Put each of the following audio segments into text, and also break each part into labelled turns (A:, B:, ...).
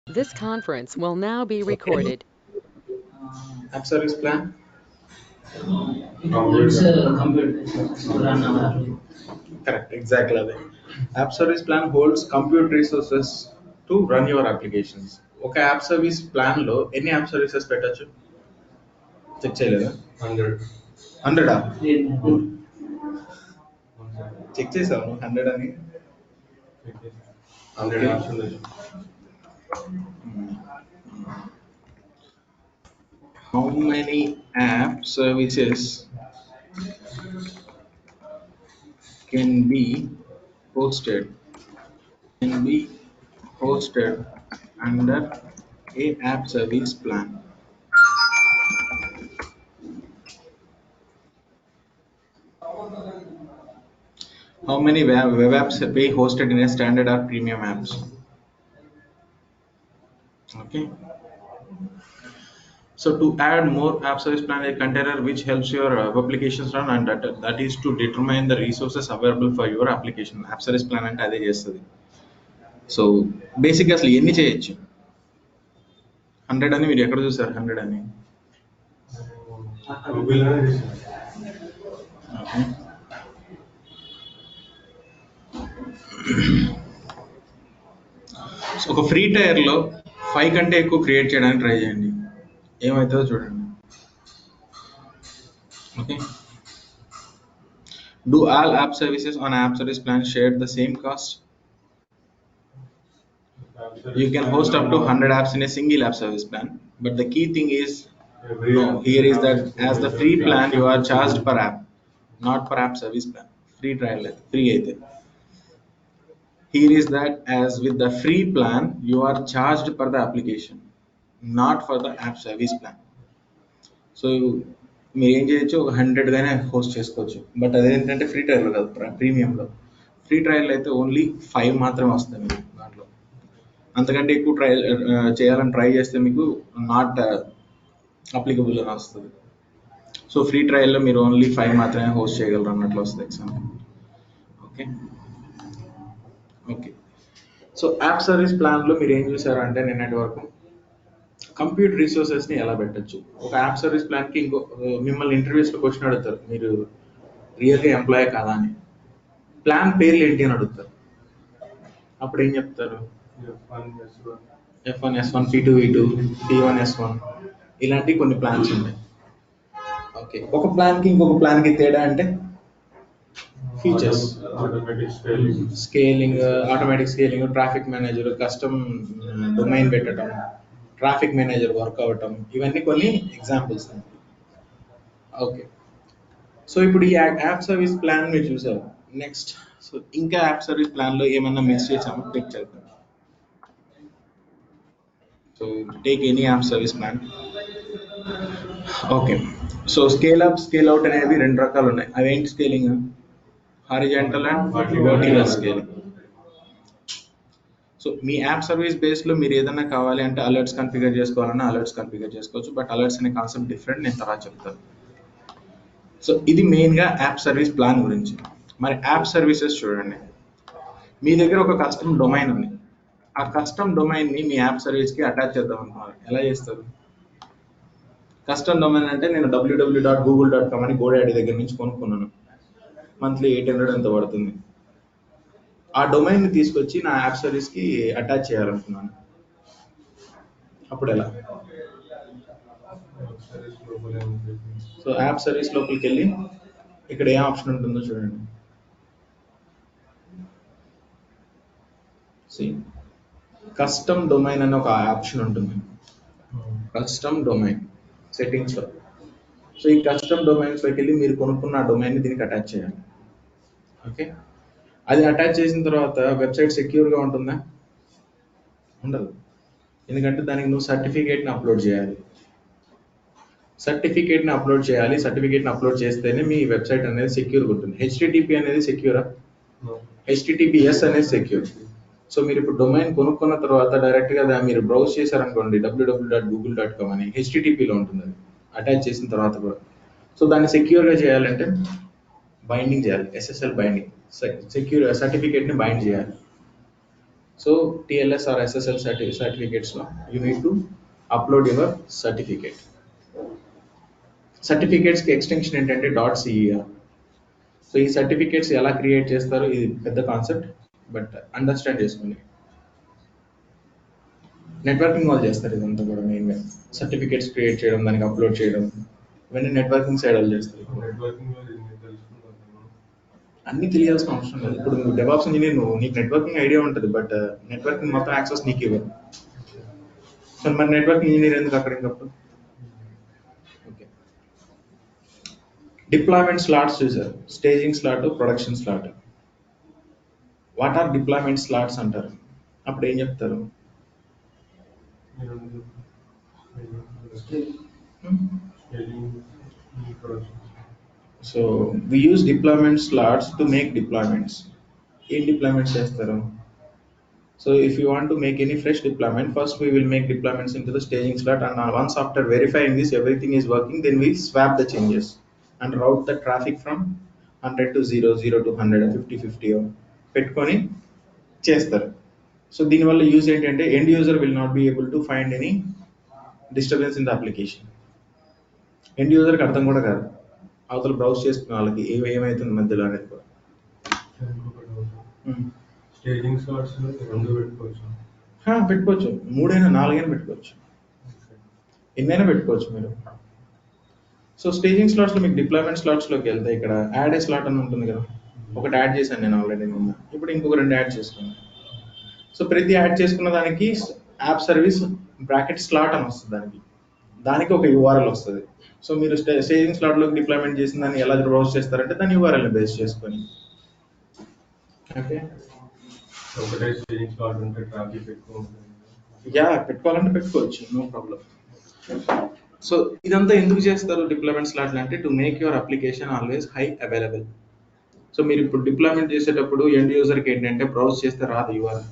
A: This conference will now be
B: Okay.
A: recorded.
B: App service plan.
C: It's a computer to run our application.
B: Correct. Exactly. అదే. App service plan holds compute resources to run your applications. ఒక app service plan లో ఎన్ని app services పెట్టచ్చు? Check చేయలేదా? 100. Check చేసావు 100 అని?
D: 100 apps ఉన్నాయి.
B: How many app services can be hosted can be hosted under a app service plan? How many web apps be hosted in a standard or premium apps? Okay. So to add more app service plan, a container which helps your applications run, and that is to determine the resources available for your application. App service plan అంటే అదే చేస్తుంది. So బేసిక్గా అసలు ఎన్ని చేయొచ్చు? 100 అని మీరు ఎక్కడ చూసారు? 100 అని?
D: గూగుల్లోనే చేశాను.
B: ఓకే. సో ఒక ఫ్రీ టైర్లో 5 కంటే ఎక్కువ క్రియేట్ చేయడానికి ట్రై చేయండి, ఏమవుతుందో చూడండి. Okay. Do all app services on app service plan share the same cost? You can host up to 100 apps in a single app service plan, but the key thing is no. Here is that as the free plan you are charged per app, not per app service plan. Free trial free అయితే. Here is that as with the free plan you are charged per the application, not for the app service plan. So మీరు ఏం చేయొచ్చు, ఒక 100 గానే host చేసుకోవచ్చు. But అదేంటంటే free trial కాదు, ప్రీమియంలో. Free trial అయితే ఓన్లీ 5 మాత్రమే వస్తాయి మీకు దాంట్లో. అంతకంటే ఎక్కువ ట్రయల్ చేయాలని ట్రై చేస్తే మీకు నాట్ అప్లికబుల్ అని వస్తుంది. సో ఫ్రీ ట్రయల్లో మీరు ఓన్లీ 5 మాత్రమే హోస్ట్ చేయగలరు అన్నట్లు వస్తుంది example. Okay. Okay. So app service ప్లాన్లో మీరు ఏం చూసారు అంటే నిన్నటి వరకు కంప్యూట్ రిసోర్సెస్ని ఎలా పెట్టచ్చు. ఒక యాప్ సర్వీస్ ప్లాన్కి ఇంకో మిమ్మల్ని ఇంటర్వ్యూస్లో క్వశ్చన్ అడుగుతారు, మీరు రియల్గా ఎంప్లాయ్ కాదా అని. ప్లాన్ పేర్లు ఏంటి అని అడుగుతారు. అప్పుడు ఏం చెప్తారు? F1 S1 P2 V2 P1 S1 ఇలాంటి కొన్ని ప్లాన్స్ ఉంటాయి. ఓకే. ఒక ప్లాన్కి ఇంకొక ప్లాన్కి తేడా అంటే features, scaling, automatic scaling, traffic manager, custom domain పెట్టడం, ట్రాఫిక్ మేనేజర్ వర్క్ అవ్వటం, ఇవన్నీ కొన్ని ఎగ్జాంపుల్స్. ఓకే. సో ఇప్పుడు ఈ యాప్ సర్వీస్ ప్లాన్ మీరు చూసారు. నెక్స్ట్ సో ఇంకా యాప్ సర్వీస్ ప్లాన్లో ఏమన్నా మిస్ చేసామో క్లిక్ చేద్దాం. So take any app service plan. Okay. So scale up scale out అనేవి 2 రకాలు ఉన్నాయి. అవేంటి scaling? Horizontal and vertical scaling. So మీ యాప్ సర్వీస్ బేస్లో మీరు ఏదైనా కావాలి అంటే అలర్ట్స్ కన్ఫిగర్ చేసుకోవాలన్నా అలర్ట్స్ కన్ఫిగర్ చేసుకోవచ్చు. బట్ అలర్ట్స్ అనే కాన్సెప్ట్ డిఫరెంట్, నేను తర్వాత చెప్తాను. సో ఇది మెయిన్గా యాప్ సర్వీస్ ప్లాన్ గురించి. మరి యాప్ సర్వీసెస్ చూడండి, మీ దగ్గర ఒక కస్టమ్ డొమైన్ ఉంది. ఆ కస్టమ్ డొమైన్ని మీ యాప్ సర్వీస్కి అటాచ్ చేద్దాం అనుకున్నారు. ఎలా చేస్తారు? కస్టమ్ డొమైన్ అంటే నేను www.google.com అని గోడాడి దగ్గర నుంచి కొనుక్కున్నాను. మంత్లీ 800 ఎంత పడుతుంది. ఆ డొమైన్ని తీసుకొచ్చి నా యాప్ సర్వీస్కి అటాచ్ చేయాలనుకున్నాను. అప్పుడు ఎలా? సో యాప్ సర్వీస్ లోపలికి వెళ్ళి ఇక్కడ ఏ ఆప్షన్ ఉంటుందో చూడండి. కస్టమ్ డొమైన్ అనే ఒక ఆప్షన్ ఉంటుంది. కస్టమ్ డొమైన్ సెట్టింగ్స్లో. సో ఈ కస్టమ్ డొమైన్స్లోకి వెళ్ళి మీరు కొనుక్కున్న డొమైన్ని దీనికి అటాచ్ చేయాలి. ఓకే. అది అటాచ్ చేసిన తర్వాత వెబ్సైట్ సెక్యూర్గా ఉంటుందా? ఉండదు. ఎందుకంటే దానికి నువ్వు సర్టిఫికేట్ని అప్లోడ్ చేయాలి. సర్టిఫికేట్ని అప్లోడ్ చేస్తేనే మీ వెబ్సైట్ అనేది సెక్యూర్గా ఉంటుంది. HTTP అనేది సెక్యూరా? HTTPS అనేది సెక్యూర్. సో మీరు ఇప్పుడు డొమైన్ కొనుక్కున్న తర్వాత డైరెక్ట్గా మీరు బ్రౌజ్ చేశారనుకోండి www.google.com అని, HTTPలో ఉంటుంది అది అటాచ్ చేసిన తర్వాత కూడా. సో దాన్ని సెక్యూర్గా చేయాలంటే బైండింగ్ చేయాలి, SSL బైండింగ్, సెక్యూర్ సర్టిఫికేట్ని బైండ్ చేయాలి. So TLS or SSL certificates, no, you need to upload your certificate. Certificates కి ఎక్స్టెన్షన్ ఏంటంటే .cer. సో ఈ సర్టిఫికేట్స్ ఎలా క్రియేట్ చేస్తారో ఇది పెద్ద కాన్సెప్ట్, బట్ అండర్స్టాండ్ చేసుకోండి. నెట్వర్కింగ్ వాళ్ళు చేస్తారు ఇదంతా కూడా మెయిన్గా. సర్టిఫికేట్స్ క్రియేట్ చేయడం, దానికి అప్లోడ్ చేయడం, ఇవన్నీ నెట్వర్కింగ్ సైడ్ వాళ్ళు చేస్తారు. అన్ని తెలియాల్సిన అవసరం లేదు. ఇప్పుడు నువ్వు డెవాప్స్ ఇంజనీర్, నీకు నెట్వర్కింగ్ ఐడియా ఉంటుంది, బట్ నెట్వర్కింగ్ మొత్తం యాక్సెస్ నీకు ఇవ్వరు. సో మరి నెట్వర్కింగ్ ఇంజనీర్ ఎందుకు అక్కడ ఇంకప్పుడు? ఓకే, డిప్లాయ్మెంట్ స్లాట్స్ చూసారు, staging slot, production slot. What are deployment slots అంటారు, అప్పుడు ఏం చెప్తారు? So we use deployment slots to make deployments. ఏం డిప్లాయ్మెంట్స్ చేస్తారు? So if you want to make any fresh deployment, first we will make deployments into the staging slot, and once after verifying this everything is working, then we swap the changes and route the traffic from 100 to 0, 0 to 100, 50, 50 పెట్టుకొని చేస్తారు. So దీనివల్ల use ఏంటంటే end user will not be able to find any disturbance in the application. End యూజర్కి అర్థం కూడా కాదు, అవతల browse చేసుకున్న వాళ్ళకి ఏమవుతుంది మధ్యలో అనేది కూడా.
D: స్టేజింగ్ స్లాట్స్ రెండు పెట్టుకోవచ్చు,
B: పెట్టుకోవచ్చు, 3 అయినా 4 అయినా పెట్టుకోవచ్చు, ఎన్నైనా పెట్టుకోవచ్చు మీరు. సో స్టేజింగ్ స్లాట్స్లో మీకు డిప్లాయ్మెంట్ స్లాట్స్లోకి వెళ్తే ఇక్కడ యాడ్ ఏ స్లాట్ అని ఉంటుంది కదా, ఒకటి యాడ్ చేశాను నేను ఆల్రెడీ నిన్న, ఇప్పుడు ఇంకొక 2 యాడ్ చేసుకున్నాను. సో ప్రతి యాడ్ చేసుకున్న దానికి యాప్ సర్వీస్ బ్రాకెట్ స్లాట్ అని వస్తుంది, దానికి ఒక URL వస్తుంది. సో మీరు స్టేజింగ్ స్లాట్లోకి డిప్లాయ్మెంట్ చేసిన దాన్ని ఎలా బ్రౌజ్ చేస్తారంటే దాని URL బేస్ చేసుకొని. ఓకే,
D: ఒకటే స్టేజింగ్ స్లాట్ ఉంటే ట్రాఫిక్ ఎక్కువ ఉంటుంది.
B: పెట్టుకోవాలంటే పెట్టుకోవచ్చు, నో ప్రాబ్లం. సో ఇదంతా ఎందుకు చేస్తారు డిప్లాయ్మెంట్ స్లాట్లు అంటే to make your application always high available. So మీరు ఇప్పుడు డిప్లాయ్మెంట్ చేసేటప్పుడు ఎండ్ యూజర్కి ఏంటంటే బ్రౌజ్ చేస్తే రాదు URL,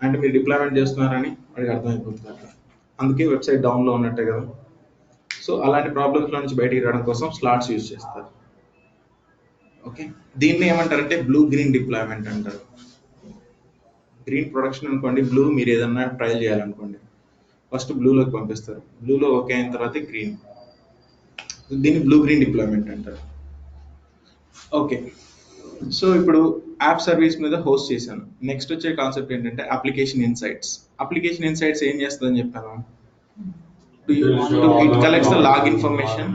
B: అంటే మీరు డిప్లాయ్మెంట్ చేస్తున్నారని వాడికి అర్థమైపోతుంది అట్లా. అందుకే వెబ్సైట్ డౌన్లో ఉన్నట్టే కదా. సో అలాంటి ప్రాబ్లమ్స్లో నుంచి బయటికి రావడం కోసం స్లాట్స్ యూజ్ చేస్తారు. ఓకే, దీన్ని ఏమంటారంటే బ్లూ గ్రీన్ డిప్లాయ్మెంట్ అంటారు. గ్రీన్ ప్రొడక్షన్ అనుకోండి, బ్లూ మీరు ఏదన్నా ట్రయల్ చేయాలనుకోండి, ఫస్ట్ బ్లూలోకి పంపిస్తారు, బ్లూలో ఓకే అయిన తర్వాత గ్రీన్, దీన్ని బ్లూ గ్రీన్ డిప్లాయ్మెంట్ అంటారు. ఓకే, సో ఇప్పుడు యాప్ సర్వీస్ మీద హోస్ట్ చేశాను. నెక్స్ట్ వచ్చే కాన్సెప్ట్ ఏంటంటే అప్లికేషన్ ఇన్సైట్స్. అప్లికేషన్ ఇన్సైట్స్ ఏం చేస్తుందని చెప్పాను, it collects the log information.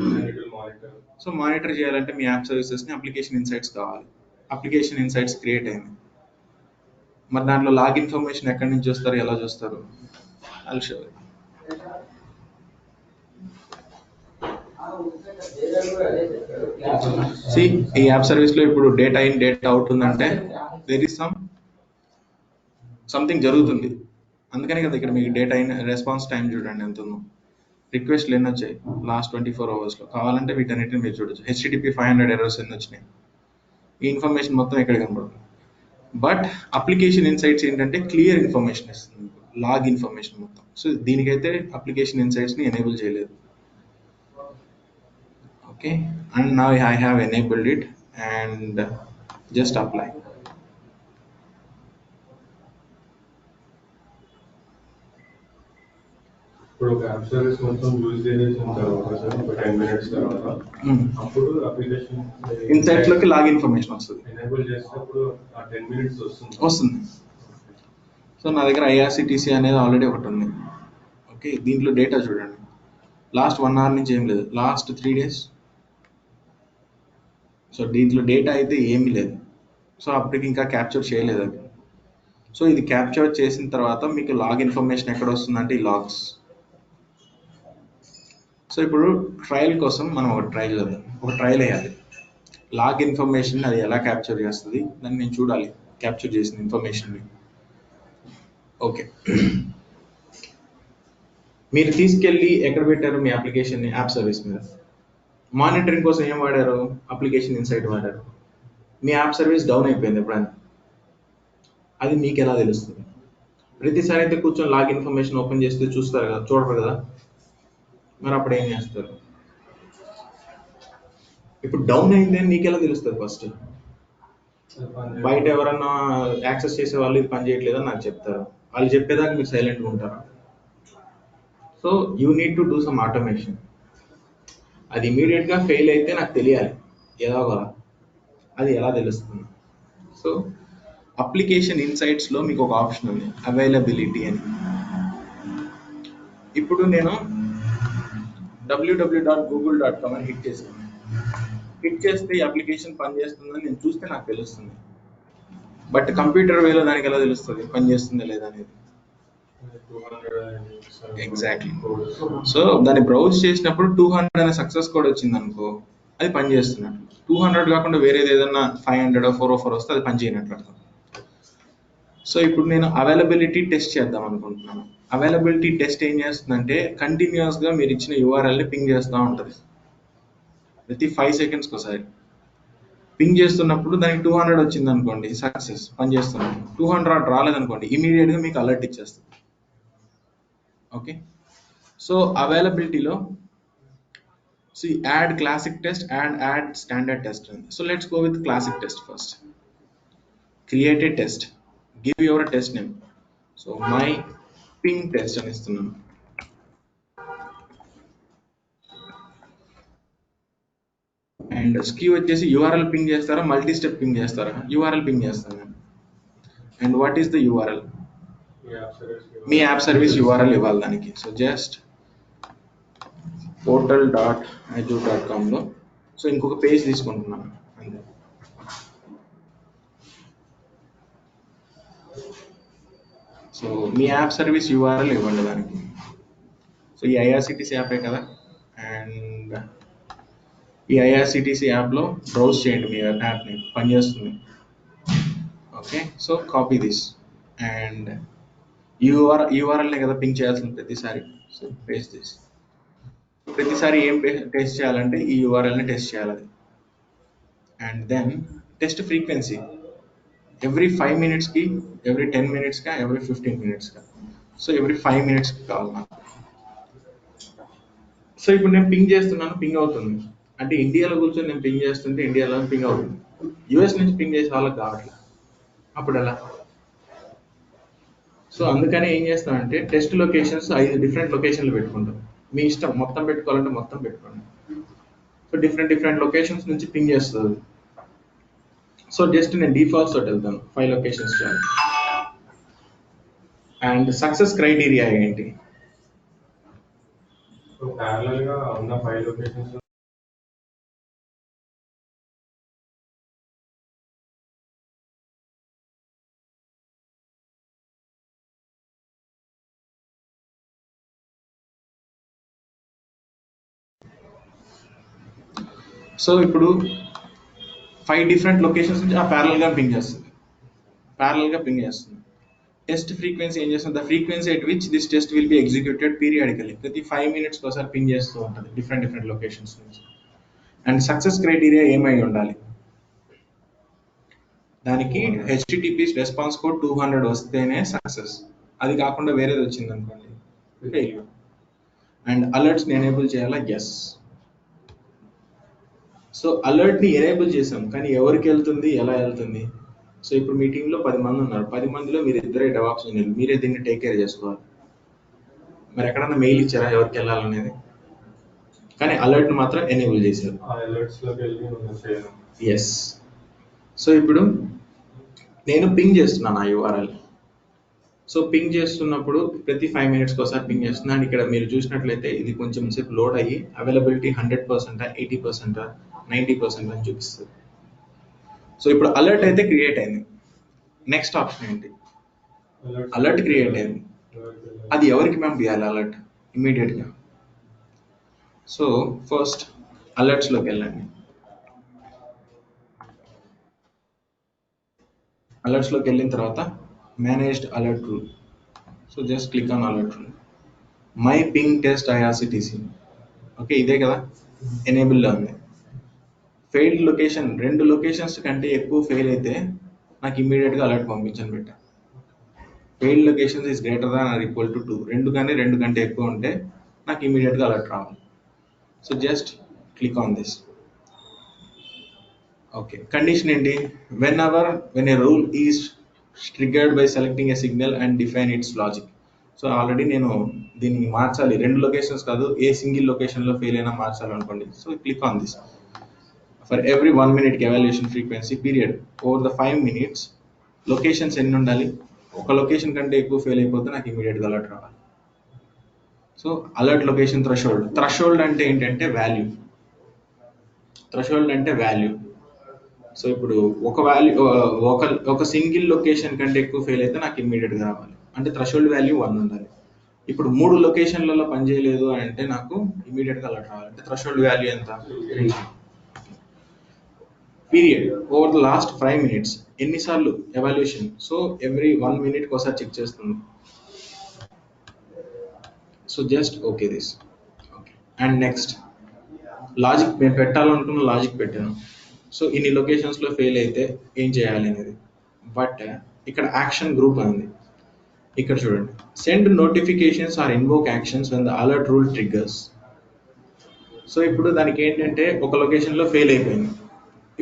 B: So monitor చేయాలంటే మీ యాప్ సర్వీసెస్ని అప్లికేషన్ ఇన్సైట్స్ కావాలి. అప్లికేషన్ ఇన్సైట్స్ క్రియేట్ అయింది, మరి దాంట్లో లాగ్ ఇన్ఫర్మేషన్ ఎక్కడి నుంచి చూస్తారు, ఎలా చూస్తారు? I'll show you. See, ఈ యాప్ సర్వీస్లో ఇప్పుడు డేటా ఇన్ డేటా అవుట్ ఉందంటే దేర్ ఇస్ సంథింగ్ జరుగుతుంది. అందుకనే కదా ఇక్కడ మీకు డేటా ఇన్ రెస్పాన్స్ టైం చూడండి ఎంత ఉందో. రిక్వెస్ట్లు ఎన్ని వచ్చాయి లాస్ట్ 24 అవర్స్లో, కావాలంటే వీటన్నిటిని మీరు చూడొచ్చు. HTTP 500 ఎర్రర్స్ ఎన్ని వచ్చినాయి, ఈ ఇన్ఫర్మేషన్ మొత్తం ఇక్కడ కనబడుతుంది. బట్ అప్లికేషన్ ఇన్సైట్స్ ఏంటంటే క్లియర్ ఇన్ఫర్మేషన్ ఇస్తుంది, లాగ్ ఇన్ఫర్మేషన్ మొత్తం. సో దీనికైతే అప్లికేషన్ ఇన్సైట్స్ని ఎనేబుల్ చేయలేదు. Okay, and now I have enabled it and just apply.
D: ఇప్పుడు ఒక యాప్ సర్వీస్ మొత్తం యూజ్ చేసిన తర్వాత ఒక 10 minutes తర్వాత అప్పుడు అప్లికేషన్
B: ఇన్సైట్స్ లోకి లాగ్ ఇన్ఫర్మేషన్ వస్తుంది,
D: ఎనేబుల్ చేసినప్పుడు ఆ 10 minutes వస్తుంది.
B: సో నా దగ్గర IRCTC అనేది ఆల్రెడీ ఒకటి ఉంది. ఓకే, దీంట్లో డేటా చూడండి, లాస్ట్ 1 hour నుంచి ఏం లేదు, లాస్ట్ 3 days. సో దీంట్లో డేటా అయితే ఏమీ లేదు, సో అప్పటికి ఇంకా క్యాప్చర్ చేయలేదు అది. సో ఇది క్యాప్చర్ చేసిన తర్వాత మీకు లాగ్ ఇన్ఫర్మేషన్ ఎక్కడ వస్తుందంటే ఈ లాగ్స్. సో ఇప్పుడు ట్రయల్ కోసం మనం ఒక ట్రయల్ వేయాలి. లాగ్ ఇన్ఫర్మేషన్ అది ఎలా క్యాప్చర్ చేస్తుంది దాన్ని నేను చూడాలి, క్యాప్చర్ చేసిన ఇన్ఫర్మేషన్ని. ఓకే, మీరు తీసుకెళ్ళి ఎక్కడ పెట్టారు మీ అప్లికేషన్ని? యాప్ సర్వీస్ మీద. మానిటరింగ్ కోసం ఏం వాడారు? అప్లికేషన్ ఇన్సైట్ వాడారు. మీ యాప్ సర్వీస్ డౌన్ అయిపోయింది ఎప్పుడైనా, అది మీకు ఎలా తెలుస్తుంది? ప్రతిసారి అయితే కూర్చొని లాగ్ ఇన్ఫర్మేషన్ ఓపెన్ చేస్తే చూస్తారు కదా, చూడరు కదా, మరి అప్పుడు ఏం చేస్తారు? ఇప్పుడు డౌన్ అయింది అని మీకు ఎలా తెలుస్తుంది? ఫస్ట్ బయట ఎవరన్నా యాక్సెస్ చేసే వాళ్ళు ఇది పని చేయట్లేదని నాకు చెప్తారు. వాళ్ళు చెప్పేదాకా మీరు సైలెంట్గా ఉంటారా? So you need to do some automation. అది ఇమీడియట్గా ఫెయిల్ అయితే నాకు తెలియాలి ఎలాగోలా. అది ఎలా తెలుస్తుంది? సో అప్లికేషన్ ఇన్సైట్స్లో మీకు ఒక ఆప్షన్ ఉంది, అవైలబిలిటీ అని. ఇప్పుడు నేను www.google.com అని హిట్ చేశాను. హిట్ చేస్తే ఈ అప్లికేషన్ పనిచేస్తుందని నేను చూస్తే నాకు తెలుస్తుంది. బట్ కంప్యూటర్ వేలో దానికి ఎలా తెలుస్తుంది పనిచేస్తుందా లేదా అనేది? ఎగ్జాక్ట్లీ. సో దాన్ని బ్రౌజ్ చేసినప్పుడు 200 అనే సక్సెస్ కోడ్ వచ్చింది అనుకో, అది పనిచేస్తున్నట్లు. 200 కాకుండా వేరేది ఏదన్నా 500 404 వస్తే అది పనిచేయనట్లు అర్థం. సో ఇప్పుడు నేను అవైలబిలిటీ టెస్ట్ చేద్దాం అనుకుంటున్నాను. అవైలబిలిటీ టెస్ట్ ఏం చేస్తుందంటే కంటిన్యూస్గా మీరు ఇచ్చిన యూఆర్ఎల్ని పింగ్ చేస్తూ ఉంటుంది ప్రతి 5 సెకండ్స్కి ఒకసారి. పింగ్ చేస్తున్నప్పుడు దానికి 200 వచ్చింది అనుకోండి, సక్సెస్ పనిచేస్తున్నాను. 200 రాలేదనుకోండి, ఇమీడియట్గా మీకు అలర్ట్ ఇచ్చేస్తుంది. ఓకే, సో అవైలబిలిటీలో so add classic test and add standard test ఉంది. So let's go with classic test first. Create a test, give your test name. So my ping test అని ఇస్తున్నాను. అండ్ స్కీ వచ్చేసి యూఆర్ఎల్ పింగ్ చేస్తారా, multi step ping చేస్తారా? URL ping చేస్తాను నేను. And what is the URL? మీ app service URL ఇవ్వాలి దానికి. సో జస్ట్ portal.azure.com లో సో ఇంకొక పేజ్ తీసుకుంటున్నాను అంతే. సో మీ యాప్ సర్వీస్ యూఆర్ఎల్ ఇవ్వండి దానికి. సో ఈ ఐఆర్సిటీసీ యాపే కదా, అండ్ ఈ ఐఆర్సిటీసీ యాప్లో బ్రౌజ్ చేయండి మీ యాప్ని, పనిచేస్తుంది. Okay, so copy this and యూఆర్ఎల్నే కదా పింగ్ చేయాల్సింది ప్రతిసారి. So paste this. ప్రతిసారి ఏం టెస్ట్ చేయాలంటే ఈ యూఆర్ఎల్ని టెస్ట్ చేయాలి అది. And then test frequency every 5 మినిట్స్కి, ఎవ్రీ 10 మినిట్స్గా, ఎవ్రీ 15 మినిట్స్గా. సో ఎవ్రీ 5 మినిట్స్కి కావాలి నాకు. సో ఇప్పుడు నేను పింగ్ చేస్తున్నాను, పింగ్ అవుతుంది. అంటే ఇండియాలో కూర్చొని నేను పింగ్ చేస్తుంటే ఇండియాలో పింగ్ అవుతుంది. యూఎస్ నుంచి పింగ్ చేసే వాళ్ళకి కావట్లేదు. అప్పుడు ఎలా? సో అందుకని ఏం చేస్తామంటే టెస్ట్ లొకేషన్స్ 5 డిఫరెంట్ లొకేషన్లు పెట్టుకుంటాం. మీ ఇష్టం, మొత్తం పెట్టుకోవాలంటే మొత్తం పెట్టుకోండి. సో డిఫరెంట్ లొకేషన్స్ నుంచి పింగ్ చేస్తుంది. సో జస్ట్ నేను డిఫాల్ట్స్ తోటి వెళ్తాను, 5 లొకేషన్స్ చాలు. అండ్ సక్సెస్ క్రైటీరియా ఏంటి?
D: ప్యారలల్గా ఉన్న 5 లొకేషన్స్
B: సో ఇప్పుడు 5 డిఫరెంట్ లొకేషన్స్ నుంచి ఆ ప్యారలల్గా పింగ్ చేస్తుంది. టెస్ట్ ఫ్రీక్వెన్సీ ఏం చేస్తుంది? The frequency at which this test will be executed periodically. ప్రతి 5 మినిట్స్కి ఒకసారి పింగ్ చేస్తూ ఉంటుంది డిఫరెంట్ లొకేషన్స్ నుంచి. అండ్ సక్సెస్ క్రైటీరియా ఏమై ఉండాలి? దానికి హెచ్టిటిపి రెస్పాన్స్ కోడ్ 200 వస్తేనే సక్సెస్. అది కాకుండా వేరేది వచ్చింది అనుకోండి ఫెయిల్యూర్. అండ్ అలర్ట్స్ని ఎనేబుల్ చేయాలా? ఎస్. సో అలర్ట్ని ఎనేబుల్ చేసాం, కానీ ఎవరికి వెళ్తుంది, ఎలా వెళ్తుంది? సో ఇప్పుడు మీ టీంలో 10 మంది ఉన్నారు, 10 మందిలో మీరు ఇద్దరే డెవాప్స్ ఇంజనీర్లు, మీరే దీన్ని టేక్ కేర్ చేసుకోవాలి. మరి ఎక్కడన్నా మెయిల్ ఇచ్చారా ఎవరికి వెళ్ళాలనేది? కానీ అలర్ట్ని మాత్రం ఎనేబుల్ చేశారు. ఎస్. సో ఇప్పుడు నేను పింగ్ చేస్తున్నాను ఆ యూఆర్ఎల్. సో పింగ్ చేస్తున్నప్పుడు ప్రతి 5 మినిట్స్కి ఒకసారి పింగ్ చేస్తున్నాను. ఇక్కడ మీరు చూసినట్లయితే ఇది కొంచెం సేపు లోడ్ అయ్యి అవైలబిలిటీ 100%, 80%, 90% అని చూపిస్తుంది. సో ఇప్పుడు అలర్ట్ అయితే క్రియేట్ అయింది. నెక్స్ట్ ఆప్షన్ ఏంటి? అలర్ట్ క్రియేట్ అయింది. అది ఎవరికి పంపించాలి అలర్ట్ ఇమీడియట్గా? సో ఫస్ట్ అలర్ట్స్లోకి వెళ్ళండి. అలర్ట్స్లోకి వెళ్ళిన తర్వాత managed alert rule. So just click on alert rule. My ping test IRCTC. Okay, ఇదే కదా ఎనేబుల్లో ఉంది. ఫెయిల్డ్ లొకేషన్ 2 లొకేషన్స్ కంటే ఎక్కువ ఫెయిల్ అయితే నాకు ఇమీడియట్గా అలర్ట్ పంపించని పెట్టా. Failed locations is greater than or equal to 2. 2 కానీ 2 కంటే ఎక్కువ ఉంటే నాకు ఇమీడియట్గా అలర్ట్ రావాలి. So just click on this. Okay, condition ఏంటి? When a rule is triggered by selecting a signal and define its logic. So already నేను దీన్ని మార్చాలి, 2 లొకేషన్స్ కాదు, ఏ సింగిల్ లొకేషన్లో ఫెయిల్ అయినా మార్చాలనుకోండి. So click on this. For every 1 minute evaluation frequency period over the 5 minutes locations ఎన్ని ఉండాలి? ఒక లొకేషన్ కంటే ఎక్కువ ఫెయిల్ అయిపోతే నాకు ఇమీడియట్గా అలర్ట్ రావాలి. సో అలర్ట్ లొకేషన్ థ్రెషోల్డ్ అంటే ఏంటంటే వాల్యూ. సో ఇప్పుడు ఒక సింగిల్ లొకేషన్ కంటే ఎక్కువ ఫెయిల్ అయితే నాకు ఇమ్మీడియట్గా రావాలి, అంటే థ్రెషోల్డ్ వాల్యూ 1 ఉండాలి. ఇప్పుడు 3 లొకేషన్లలో పనిచేయలేదు అంటే నాకు ఇమ్మీడియట్గా అలర్ట్ రావాలి, అంటే థ్రెషోల్డ్ వాల్యూ ఎంత? 3. Period over the last 5 minutes ఎన్నిసార్లు ఎవాల్యుయేషన్? సో ఎవ్రీ 1 minute ఒకసారి చెక్ చేస్తుంది. So just okay this. Okay, and next logic మేము పెట్టాలనుకున్న లాజిక్ పెట్టాను. సో ఇన్ని లొకేషన్స్లో ఫెయిల్ అయితే ఏం చేయాలి అనేది. బట్ ఇక్కడ యాక్షన్ గ్రూప్ ఉంది, ఇక్కడ చూడండి. Send notifications or invoke actions when the alert rule triggers. So ఇప్పుడు దానికి ఏంటంటే ఒక లొకేషన్లో ఫెయిల్ అయిపోయింది,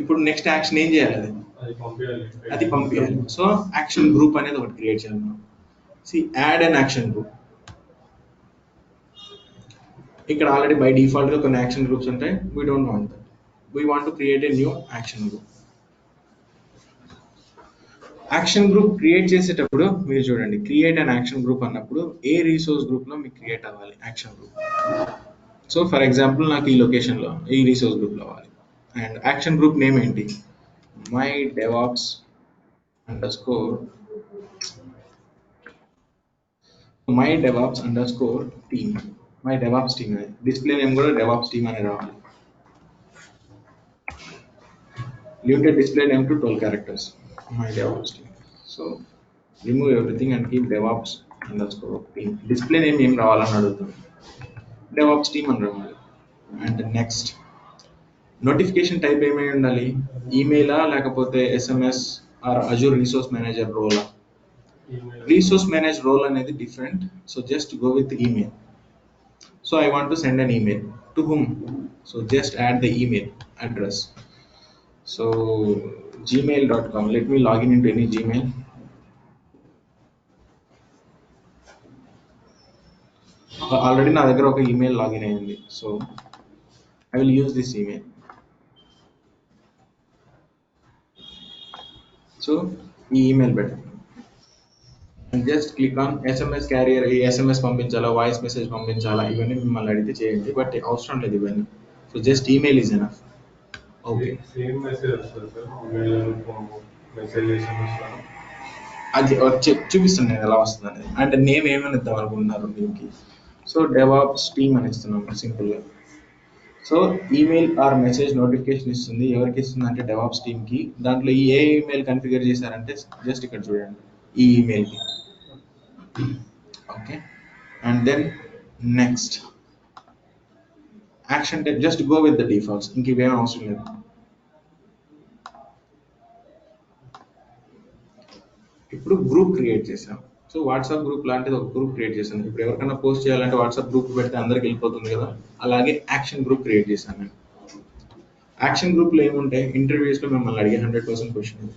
B: ఇప్పుడు నెక్స్ట్ యాక్షన్ ఏం చేయాలి? అది పంపించాలి. సో యాక్షన్ గ్రూప్ అనేది ఒకటి క్రియేట్ చేయాలి మనం. Add an action group. ఇక్కడ ఆల్రెడీ బై డిఫాల్ట్గా కొన్ని యాక్షన్ గ్రూప్స్ ఉంటాయి. We don't want that, we want to create a new action group. Action group create చేసేటప్పుడు మీరు చూడండి, క్రియేట్ అన్ యాక్షన్ గ్రూప్ అన్నప్పుడు ఏ రీసోర్స్ గ్రూప్లో మీకు క్రియేట్ అవ్వాలి action group. So for example నాకు ఈ లొకేషన్లో ఈ రీసోర్స్ గ్రూప్లో అవ్వాలి. అండ్ యాక్షన్ గ్రూప్ నేమ్ ఏంటి? My DevOps underscore team. My DevOps team అనేది డిస్ప్లే నేమ్ కూడా డెవాప్స్ టీమ్ అని రావాలి. Limited display name to 12 characters. My DevOps team. So remove everything and keep DevOps underscore team. Display name ఏం రావాలని అడుగుతుంది, DevOps team అని రావాలి. And next notification type ఏమై ఉండాలి? ఈమెయిలా లేకపోతే SMS or Azure resource manager రోలా? రిసోర్స్ మేనేజర్ రోల్ అనేది different. So just go with email. So I want to send an email to whom? So just add the email address. So gmail.com. Let me log in into any Gmail. Already నా దగ్గర ఒక email login అయింది. So I will use this email. So ఈ email పెట్టండి and just click on SMS carrier. ఈ SMS పంపించాలా, voice message పంపించాలా, ఇవన్నీ మిమ్మల్ని అడిగితే చేయండి, బట్ అవసరం లేదు ఇవన్నీ. So just email is enough. Okay,
D: same message వస్తుంది సార్, ఈమెయిల్ మెసేజ్ చేస్తాను.
B: అది చూపిస్తాను నేను ఎలా వస్తుంది అనేది. అండ్ నేమ్ ఏమని ఇద్దాం అనుకుంటున్నారు దీనికి? సో డెవాప్స్ టీమ్ అని ఇస్తున్నాం సింపుల్గా. So email or message notification ఇస్తుంది. ఎవరికి ఇస్తుంది అంటే డెవాప్స్ టీమ్కి. దాంట్లో ఏ ఈమెయిల్ కన్ఫిగర్ చేశారంటే జస్ట్ ఇక్కడ చూడండి, ఈ ఈమెయిల్కి. Okay, and then next action type just go with the defaults, ఇంక ఇవేం అవసరం లేదు. ఇప్పుడు గ్రూప్ క్రియేట్ చేసాం. సో వాట్సాప్ గ్రూప్ లాంటిది ఒక గ్రూప్ క్రియేట్ చేశాను. ఇప్పుడు ఎవరికైనా పోస్ట్ చేయాలంటే వాట్సాప్ గ్రూప్ పెడితే అందరికి వెళ్ళిపోతుంది కదా, అలాగే యాక్షన్ గ్రూప్ క్రియేట్ చేశాను నేను. యాక్షన్ గ్రూప్లో ఏముంటాయి? ఇంటర్వ్యూస్లో మిమ్మల్ని అడిగే 100% క్వశ్చన్ ఇది,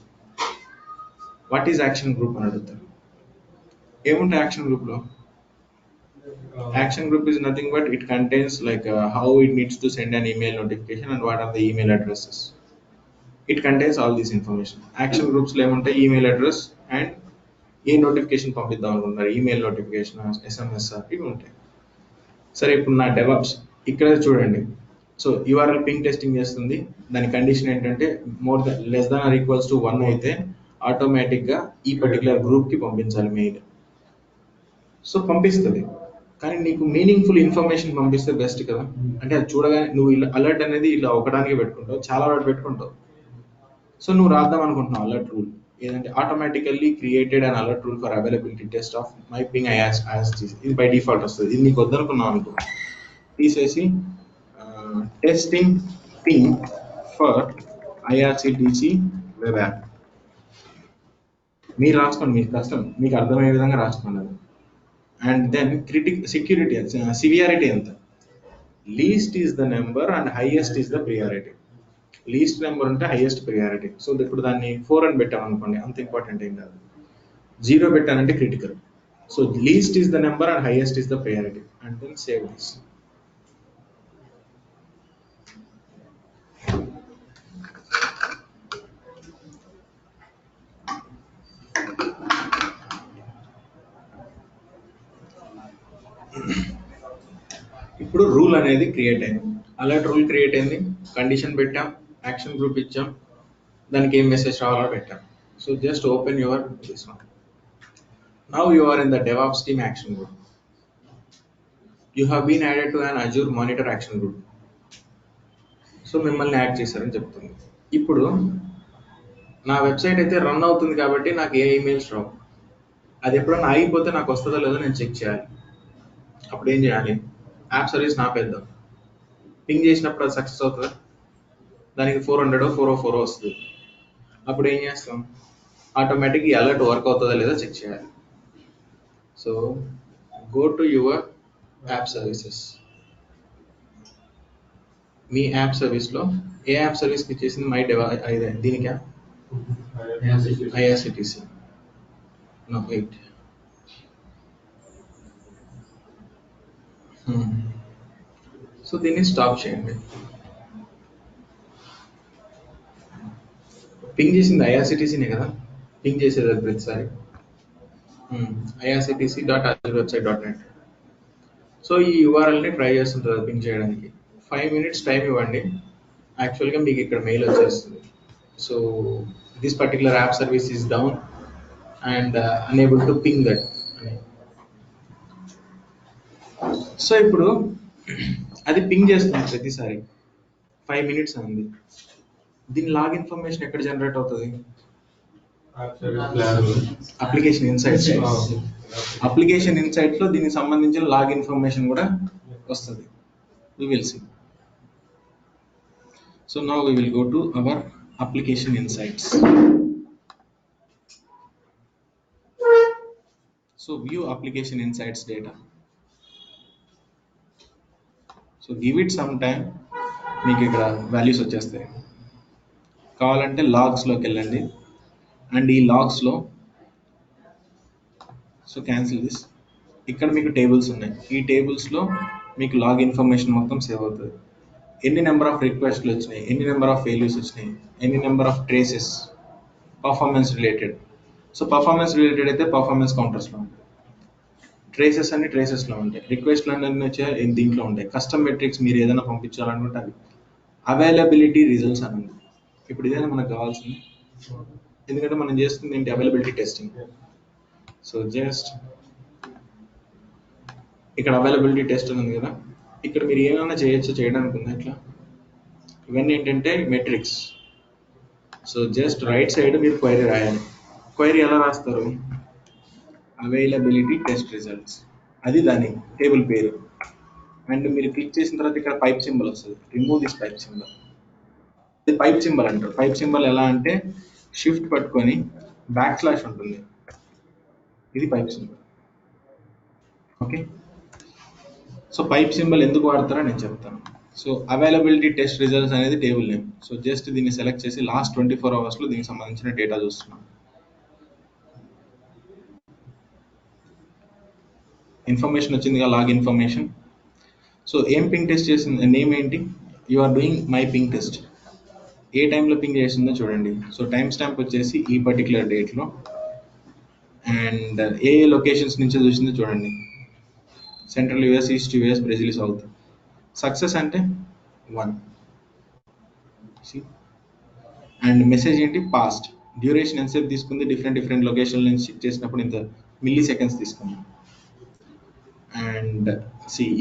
B: వాట్ ఈజ్ యాక్షన్ గ్రూప్ అని అడుగుతారు. ఏముంటాయి యాక్షన్ గ్రూప్లో? Action group is nothing but it contains like how it needs to send an email notification and what are the email addresses. It contains all this information. Action groups lo emunte email address and ఏ notification పంపిద్దాం అనుకుంటున్నారు, email notification, SMS ఇవి ఉంటాయి. సరే, ఇప్పుడు నా DevOps ఇక్కడ చూడండి. సో యూఆర్ఎల్ పింగ్ టెస్టింగ్ చేస్తుంది. దాని కండిషన్ ఏంటంటే less than or equals to 1 అయితే ఆటోమేటిక్గా ఈ పర్టికులర్ గ్రూప్కి పంపించాలి మెయిల్. సో పంపిస్తుంది, కానీ నీకు మీనింగ్ఫుల్ ఇన్ఫర్మేషన్ పంపిస్తే బెస్ట్ కదా. అంటే అది చూడగానే నువ్వు ఇలా అలర్ట్ అనేది ఇలా ఒకటానికి పెట్టుకుంటావు, చాలా అలర్ట్ పెట్టుకుంటావు. సో నువ్వు రాద్దాం అనుకుంటున్నావు అలర్ట్ రూల్ ఏదంటే automatically created and alert rule for availability test of my ping IRCTC. ఇది బై డిఫాల్ట్ వస్తుంది. ఇది నీకు వద్దనుకున్నావు అనుకో, తీసేసి testing ping for IRCTC web app మీరు రాసుకోండి, మీకు కష్టం, మీకు అర్థమయ్యే విధంగా రాసుకోండి అది. అండ్ దెన్ సెక్యూరిటీ సివియారిటీ ఎంత? Least is the number and highest is the priority. Least number ఉంటే హైయెస్ట్ ప్రియారిటీ. సో ఇప్పుడు దాన్ని 4 అని పెట్టామనుకోండి, అంత ఇంపార్టెంట్ ఏం కాదు. 0 పెట్టానంటే critical. So least is the number and highest is the priority, and then save this. ఇప్పుడు రూల్ అనేది క్రియేట్ అయింది, అలర్ట్ రూల్ క్రియేట్ అయింది, కండిషన్ పెట్టాం, యాక్షన్ గ్రూప్ ఇచ్చాం, దానికి ఏం మెసేజ్ రావాలో పెట్టాం. So just open your this one. Now you are in the DevOps team action group. You have been added to an Azure Monitor action group. So మిమ్మల్ని add చేశారని చెప్తుంది. ఇప్పుడు నా వెబ్సైట్ అయితే రన్ అవుతుంది కాబట్టి నాకు ఏ ఈమెయిల్స్ రావు. అది ఎప్పుడైనా ఆగిపోతే నాకు వస్తుందో లేదో నేను చెక్ చేయాలి. అప్పుడు ఏం చేయాలి? App service నాపేద్దాం. పింగ్ చేసినప్పుడు అది సక్సెస్ అవుతుందా? దానికి 400 404 వస్తుంది. అప్పుడు ఏం చేస్తాం? ఆటోమేటిక్ ఈ అలర్ట్ వర్క్ అవుతుందా లేదా చెక్ చేయాలి. So go to your app services. మీ యాప్ సర్వీస్లో ఏ యాప్ సర్వీస్కి ఇచ్చేసింది? ఇదే దీనికా? ఐఆర్సిటిసి. No wait. సో దీన్ని స్టాప్ చేయండి. పింగ్ చేసింది ఐఆర్సిటిసినే కదా, పింగ్ చేసేది అది ప్రతిసారి. irctc.azurewebsite.net. సో ఈ యూఆర్ఎల్ని ట్రై చేస్తుంటుంది పింగ్ చేయడానికి. 5 minutes టైం ఇవ్వండి, యాక్చువల్గా మీకు ఇక్కడ మెయిల్ వచ్చేస్తుంది. So this particular app service is down and unable to ping that అని. సో ఇప్పుడు అది పింగ్ చేస్తుంది ప్రతిసారి. 5 minutes అంది. దీని లాగ్ ఇన్ఫర్మేషన్ ఎక్కడ జనరేట్ అవుతుంది? Application insights. అప్లికేషన్ ఇన్సైట్స్ లో దీనికి సంబంధించిన లాగ్ ఇన్ఫర్మేషన్ కూడా వస్తుంది. We will see. So now we will go to our application insights. So view application insights data. So give it some time, మీకు ఇక్కడ values వచ్చేస్తాయి. కావాలంటే లాగ్స్లోకి వెళ్ళండి అండ్ ఈ లాగ్స్లో సో క్యాన్సిల్ దిస్. ఇక్కడ మీకు టేబుల్స్ ఉన్నాయి. ఈ టేబుల్స్లో మీకు లాగ్ ఇన్ఫర్మేషన్ మొత్తం సేవ్ అవుతుంది. ఎన్ని నెంబర్ ఆఫ్ రిక్వెస్ట్లు వచ్చినాయి, ఎన్ని నెంబర్ ఆఫ్ ఫెయిల్యూర్స్ వచ్చినాయి, ఎన్ని number of traces, performance related. So performance related అయితే పర్ఫార్మెన్స్ కౌంటర్స్లో ఉంటాయి, ట్రేసెస్ అన్ని ట్రేసెస్లో ఉంటాయి, రిక్వెస్ట్లు అన్నీ వచ్చే దీంట్లో ఉంటాయి. కస్టమ్ మెట్రిక్స్ మీరు ఏదైనా పంపించాలనుకుంటే అవి. అవైలబిలిటీ రిజల్ట్స్ అని ఉంది. ఇప్పుడు ఇదేనా మనకు కావాల్సింది, ఎందుకంటే మనం చేస్తుంది ఏంటి? Availability testing. సో జస్ట్ ఇక్కడ అవైలబిలిటీ టెస్ట్ ఉంది కదా, ఇక్కడ మీరు ఏమైనా చేయడానికి ఉంది. ఇట్లా ఇవన్నీ ఏంటంటే metrics. So just right side మీరు క్వైరీ రాయాలి. క్వైరీ ఎలా రాస్తారు? అవైలబిలిటీ టెస్ట్ రిజల్ట్స్, అది దాని టేబుల్ పేరు. అండ్ మీరు క్లిక్ చేసిన తర్వాత ఇక్కడ పైప్ సింబల్ వస్తుంది. Remove this pipe symbol. ఇది పైప్ సింబల్ అంటారు. పైప్ సింబల్ ఎలా అంటే షిఫ్ట్ పట్టుకొని / ఉంటుంది, ఇది pipe symbol. Okay, so pipe symbol ఎందుకు వాడతారో నేను చెప్తాను. సో అవైలబిలిటీ టెస్ట్ రిజల్ట్స్ అనేది టేబుల్ నేమ్. సో జస్ట్ దీన్ని సెలెక్ట్ చేసి లాస్ట్ 24 hours దీనికి సంబంధించిన డేటా చూస్తున్నాం. ఇన్ఫర్మేషన్ వచ్చిందిగా, లాగ్ ఇన్ఫర్మేషన్. సో ఏం పింగ్ టెస్ట్ చేసింది, నేమ్ ఏంటి? You are doing my ping test. ఏ టైంలో పింగ్ చేసిందో చూడండి. సో టైం స్టాంప్ వచ్చేసి ఈ పర్టికులర్ డేట్లో, అండ్ ఏ లొకేషన్స్ నుంచి చూసిందో చూడండి. Central US, east US, Brazil, south. Success అంటే 1. అండ్ మెసేజ్ ఏంటి? పాస్ట్. డ్యూరేషన్ ఎంతసేపు తీసుకుంది? డిఫరెంట్ లొకేషన్ నుంచి చెక్ చేసినప్పుడు ఇంత మిల్లీ సెకండ్స్ తీసుకుంది. అండ్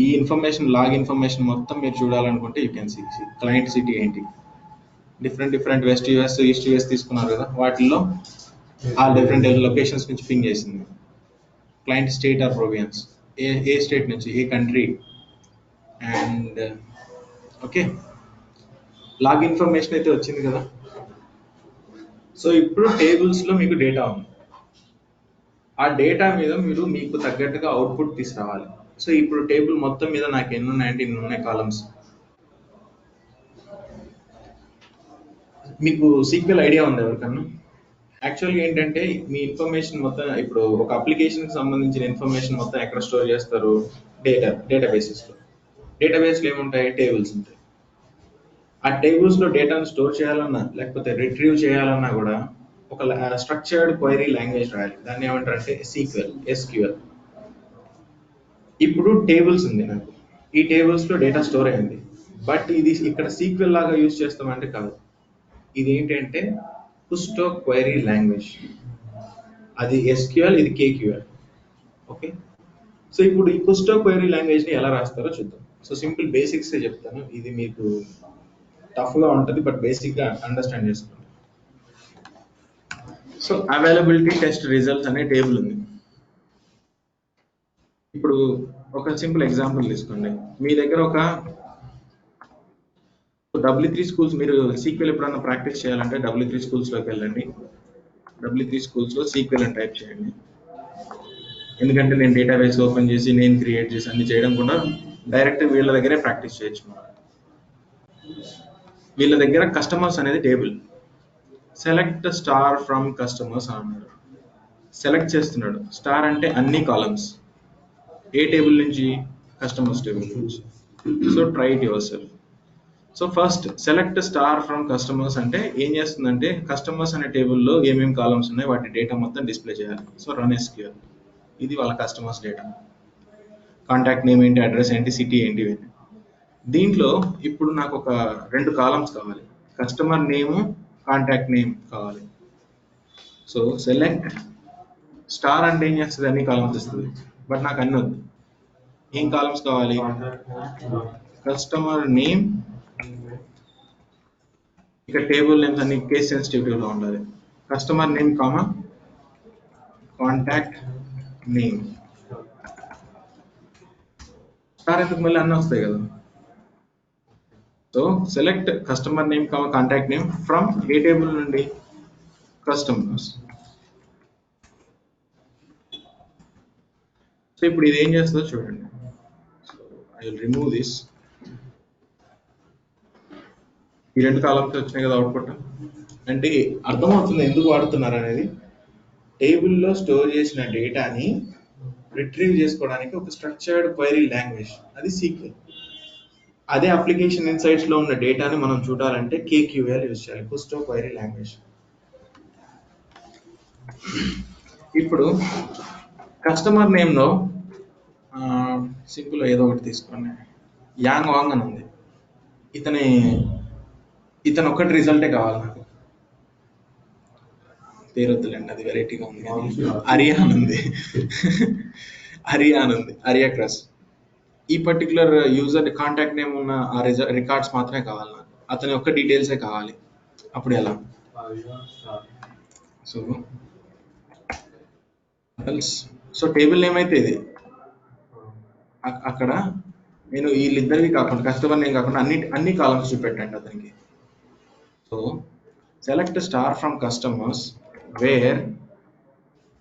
B: ఈ ఇన్ఫర్మేషన్, లాగ్ ఇన్ఫర్మేషన్ మొత్తం మీరు చూడాలనుకుంటే you can see. Client city ఏంటి, different west US, east US తీసుకున్నారు కదా, వాటిల్లో ఆ డిఫరెంట్ లొకేషన్స్ నుంచి పింగ్ చేసింది. క్లయింట్ స్టేట్ ఆర్ ప్రొవియన్స్, ఏ స్టేట్ నుంచి, ఏ country. And okay, log information అయితే వచ్చింది కదా. సో ఇప్పుడు టేబుల్స్లో మీకు డేటా ఉంది. ఆ డేటా మీద మీరు మీకు తగ్గట్టుగా అవుట్పుట్ తీసుకురావాలి. సో ఇప్పుడు టేబుల్ మొత్తం మీద నాకు ఎన్ని ఉన్నాయంటే ఇన్ని ఉన్నాయి కాలమ్స్. మీకు సీక్వెల్ ఐడియా ఉంది ఎవరికన్నా? యాక్చువల్గా ఏంటంటే మీ ఇన్ఫర్మేషన్ మొత్తం ఇప్పుడు ఒక అప్లికేషన్కి సంబంధించిన ఇన్ఫర్మేషన్ మొత్తం ఎక్కడ స్టోర్ చేస్తారు? డేటాబేసెస్లో. డేటాబేస్లో ఏముంటాయి? టేబుల్స్ ఉంటాయి. ఆ టేబుల్స్లో డేటాను స్టోర్ చేయాలన్నా లేకపోతే రిట్రీవ్ చేయాలన్నా కూడా ఒక స్ట్రక్చర్డ్ క్వైరీ లాంగ్వేజ్ రాయాలి. దాన్ని ఏమంటారు అంటే ఎస్క్యూఎల్. ఇప్పుడు టేబుల్స్ ఉంది నాకు, ఈ టేబుల్స్లో డేటా స్టోర్ అయింది, బట్ ఇది ఇక్కడ సీక్వెల్ లాగా యూజ్ చేస్తామంటే కాదు. ఇది ఏంటంటే కుస్టో క్వైరీ లాంగ్వేజ్, అది ఎస్క్యూఎల్, ఇది కేక్యూఎల్. ఓకే, సో ఇప్పుడు ఈ కుస్టో క్వైరీ లాంగ్వేజ్ని ఎలా రాస్తారో చూద్దాం. సో సింపుల్ బేసిక్సే చెప్తాను, ఇది మీకు టఫ్గా ఉంటుంది బట్ బేసిక్గా అండర్స్టాండ్ చేసుకోండి. సో అవైలబిలిటీ టెస్ట్ రిజల్ట్స్ అనే టేబుల్ ఉంది. ఇప్పుడు ఒక సింపుల్ ఎగ్జాంపుల్ తీసుకోండి. మీ దగ్గర ఒక W3 స్కూల్స్, మీరు సీక్వెల్ ఎప్పుడన్నా ప్రాక్టీస్ చేయాలంటే W3 స్కూల్స్లోకి వెళ్ళండి. W3 స్కూల్స్లో సీక్వెల్ అని టైప్ చేయండి. ఎందుకంటే నేను డేటాబేస్ ఓపెన్ చేసి నేను క్రియేట్ చేసి అన్ని చేయడం కూడా డైరెక్ట్ వీళ్ళ దగ్గరే ప్రాక్టీస్ చేయొచ్చు. వీళ్ళ దగ్గర కస్టమర్స్ అనేది table. Select star from customers అన్నాడు. సెలెక్ట్ చేస్తున్నాడు. స్టార్ అంటే అన్ని కాలమ్స్. ఏ టేబుల్ నుంచి? కస్టమర్స్ టేబుల్ నుంచి. So try it your self. So first select star from customers అంటే ఏం చేస్తుందంటే కస్టమర్స్ అనే టేబుల్లో ఏమేమి కాలమ్స్ ఉన్నాయి వాటి డేటా మొత్తం డిస్ప్లే చేయాలి. So run SQL. ఇది వాళ్ళ కస్టమర్స్ డేటా. కాంటాక్ట్ నేమ్ ఏంటి, అడ్రస్ ఏంటి, సిటీ ఏంటి. దీంట్లో ఇప్పుడు నాకు ఒక 2 కాలమ్స్ కావాలి. కస్టమర్ నేము, కాంటాక్ట్ నేమ్ కావాలి. సో సెలెక్ట్ స్టార్ అంటే ఏం చేస్తుంది? అన్ని కాలమ్స్ ఇస్తుంది, బట్ నాకు అన్ని వద్దు. ఏం కాలమ్స్ కావాలి? కస్టమర్ నేమ్, ఇక టేబుల్ నేమ్స్ అన్ని కేస్ సెన్సిటివిటీగా ఉండాలి. Customer name comma contact name. Star ఎందుకు? మళ్ళీ అన్నీ వస్తాయి కదా. So select customer name comma contact name from A table నుండి? కస్టమర్స్. సో ఇప్పుడు ఇది ఏం చేస్తుందో చూడండి. So I will remove this. ఈ 2 కాలమ్స్ వచ్చినాయి కదా అవుట్పుట్. అంటే అర్థమవుతుంది ఎందుకు వాడుతున్నారు అనేది. టేబుల్లో స్టోర్ చేసిన డేటాని రిట్రీవ్ చేసుకోవడానికి ఒక స్ట్రక్చర్డ్ క్వైరీ లాంగ్వేజ్, అది సీక్వెల్. అదే అప్లికేషన్ ఇన్సైట్స్ లో ఉన్న డేటాని మనం చూడాలంటే కేక్యూఎల్ యూజ్ చేయాలి, కుస్టో క్వైరీ లాంగ్వేజ్. ఇప్పుడు కస్టమర్ నేమ్లో సింపుల్ ఏదో ఒకటి తీసుకోండి. యాంగ్ వాంగ్ అని ఉంది. ఇతను ఒక్కటి రిజల్టే కావాలి నాకు. పేరు వద్దులేండి, అది వెరైటీగా ఉంది. అరియాన్ ఉంది. అరియాన్ ఉంది, అరియా క్రస్. ఈ పర్టికులర్ యూజర్ కాంటాక్ట్ నేమ్ ఉన్న ఆ రికార్డ్స్ మాత్రమే కావాలి నాకు. అతని ఒక్క డీటెయిల్సే కావాలి. అప్పుడు ఎలా? సో టేబుల్ నేమ్ అయితే ఇది. అక్కడ నేను వీళ్ళిద్దరివి కాకుండా కస్టమర్ నేమ్ కాకుండా అన్ని కాలమ్స్ చూపెట్టండి అతనికి. So select star from customers where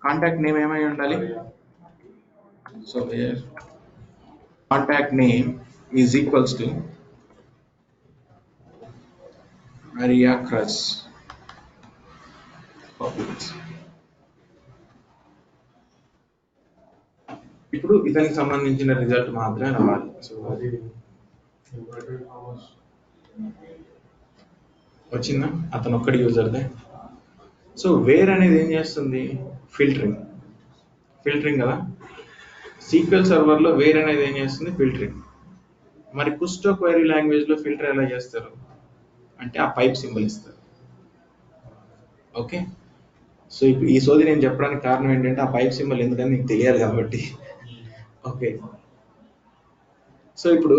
B: contact name ఏమై ఉండాలి? So where contact name is equals to Aria Cruz. ఇప్పుడు ఇతనికి సంబంధించిన రిజల్ట్ మాత్రమే రావాలి. సో అది వచ్చిందా? అతను ఒక్కడి యూజర్దే. సో వేర్ అనేది ఏం చేస్తుంది? ఫిల్టరింగ్ కదా. సీక్వెల్ సర్వర్లో వేర్ అనేది ఏం చేస్తుంది? ఫిల్టరింగ్. మరి కుస్టో క్వైరీ లాంగ్వేజ్లో ఫిల్టర్ ఎలా చేస్తారు అంటే ఆ పైప్ సింబల్ ఇస్తారు. ఓకే, సో ఇప్పుడు ఈ సోది నేను చెప్పడానికి కారణం ఏంటంటే ఆ పైప్ సింబల్ ఎందుకని నీకు తెలియాలి కాబట్టి. ఓకే, సో ఇప్పుడు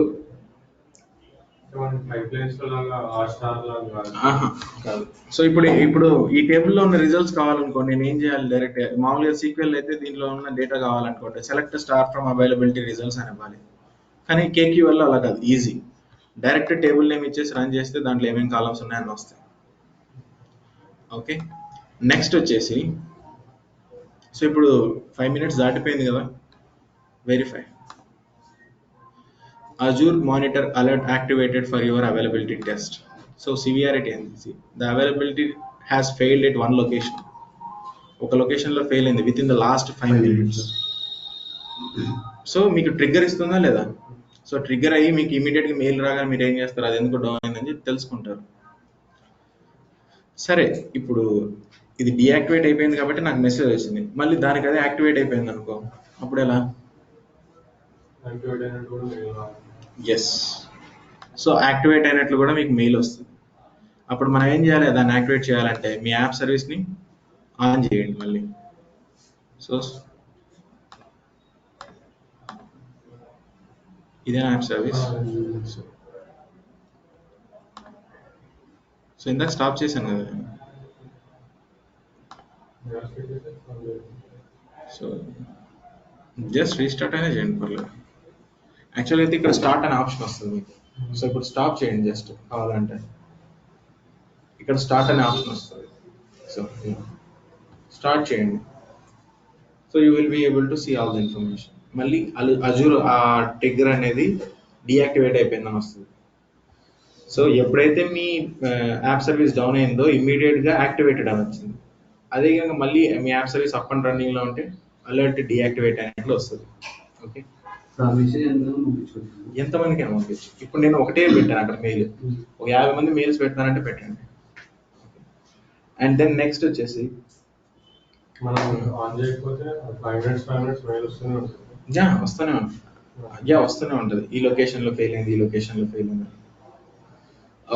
B: కాదు. సో ఇప్పుడు ఈ టేబుల్లో ఉన్న రిజల్ట్స్ కావాలనుకోండి, నేను ఏం చేయాలి? డైరెక్ట్ మామూలుగా సీక్వెల్ అయితే దీనిలో ఉన్న డేటా కావాలనుకోండి select star from availability results అని ఇవ్వాలి. కానీ కేక్యూఎల్ అలా కాదు, ఈజీ. డైరెక్ట్ టేబుల్ నేమ్ ఇచ్చేసి రన్ చేస్తే దాంట్లో ఏమేమి కాలమ్స్ ఉన్నాయని వస్తాయి. ఓకే, నెక్స్ట్ వచ్చేసి సో ఇప్పుడు 5 minutes దాటిపోయింది కదా. Verify Azure monitor alert activated for your availability test. So severity ఏంటి? The availability has failed at one location. ఒక లొకేషన్లో ఫెయిల్ అయింది with in the last 5 minutes. So మీకు ట్రిగ్గర్ ఇస్తుందా లేదా? సో ట్రిగ్గర్ అయ్యి మీకు ఇమీడియట్గా మెయిల్ రాగానే మీరు ఏం చేస్తారు? అది ఎందుకు డౌన్ అయిందని చెప్పి తెలుసుకుంటారు. సరే, ఇప్పుడు ఇది డీయాక్టివేట్ అయిపోయింది కాబట్టి నాకు మెసేజ్ వచ్చింది. మళ్ళీ దానికి అదే యాక్టివేట్ అయిపోయింది అనుకో, అప్పుడు ఎలా? ఎస్. సో యాక్టివేట్ అయినట్లు కూడా మీకు మెయిల్ వస్తుంది. అప్పుడు మనం ఏం చేయాలి? దాన్ని యాక్టివేట్ చేయాలంటే మీ యాప్ సర్వీస్ని ఆన్ చేయండి మళ్ళీ. సో ఇదే యాప్ సర్వీస్. సో ఇందాక స్టాప్ చేశాను కదా. సో జస్ట్ రీస్టార్ట్ అయినా చేయండి, పర్లేదు. యాక్చువల్ అయితే ఇక్కడ స్టార్ట్ అనే ఆప్షన్ వస్తుంది మీకు. సో ఇప్పుడు స్టాప్ చేయండి జస్ట్ కావాలంటే. ఇక్కడ స్టార్ట్ అనే ఆప్షన్ వస్తుంది. సో స్టార్ట్ చేయండి. So you will be able to see all the information. మళ్ళీ అజూర్ ఆ ట్రిగ్గర్ అనేది డీయాక్టివేట్ అయిపోయిందని వస్తుంది. సో ఎప్పుడైతే మీ యాప్ సర్వీస్ డౌన్ అయిందో ఇమ్మీడియట్గా యాక్టివేటెడ్ అని వచ్చింది. అదే విధంగా మళ్ళీ మీ యాప్ సర్వీస్ అప్ అండ్ రన్నింగ్లో ఉంటే అలర్ట్ డీయాక్టివేట్ అయినట్లు వస్తుంది. ఓకే, ఎంతమందికి పంపించు. ఇప్పుడు నేను ఒకటే పెట్టాను అక్కడ మెయిల్. ఒక 50 మంది మెయిల్స్ పెట్టానంటే పెట్టండి. అండ్ దెన్ నెక్స్ట్ వచ్చేసి
D: మనం ఆన్ చేయకపోతే 5 minutes మెయిల్ వస్తూనే ఉంటుంది.
B: వస్తూనే ఉంటుంది. ఈ లొకేషన్లో ఫెయిల్ అయింది, ఈ లొకేషన్లో ఫెయిల్ అయింది.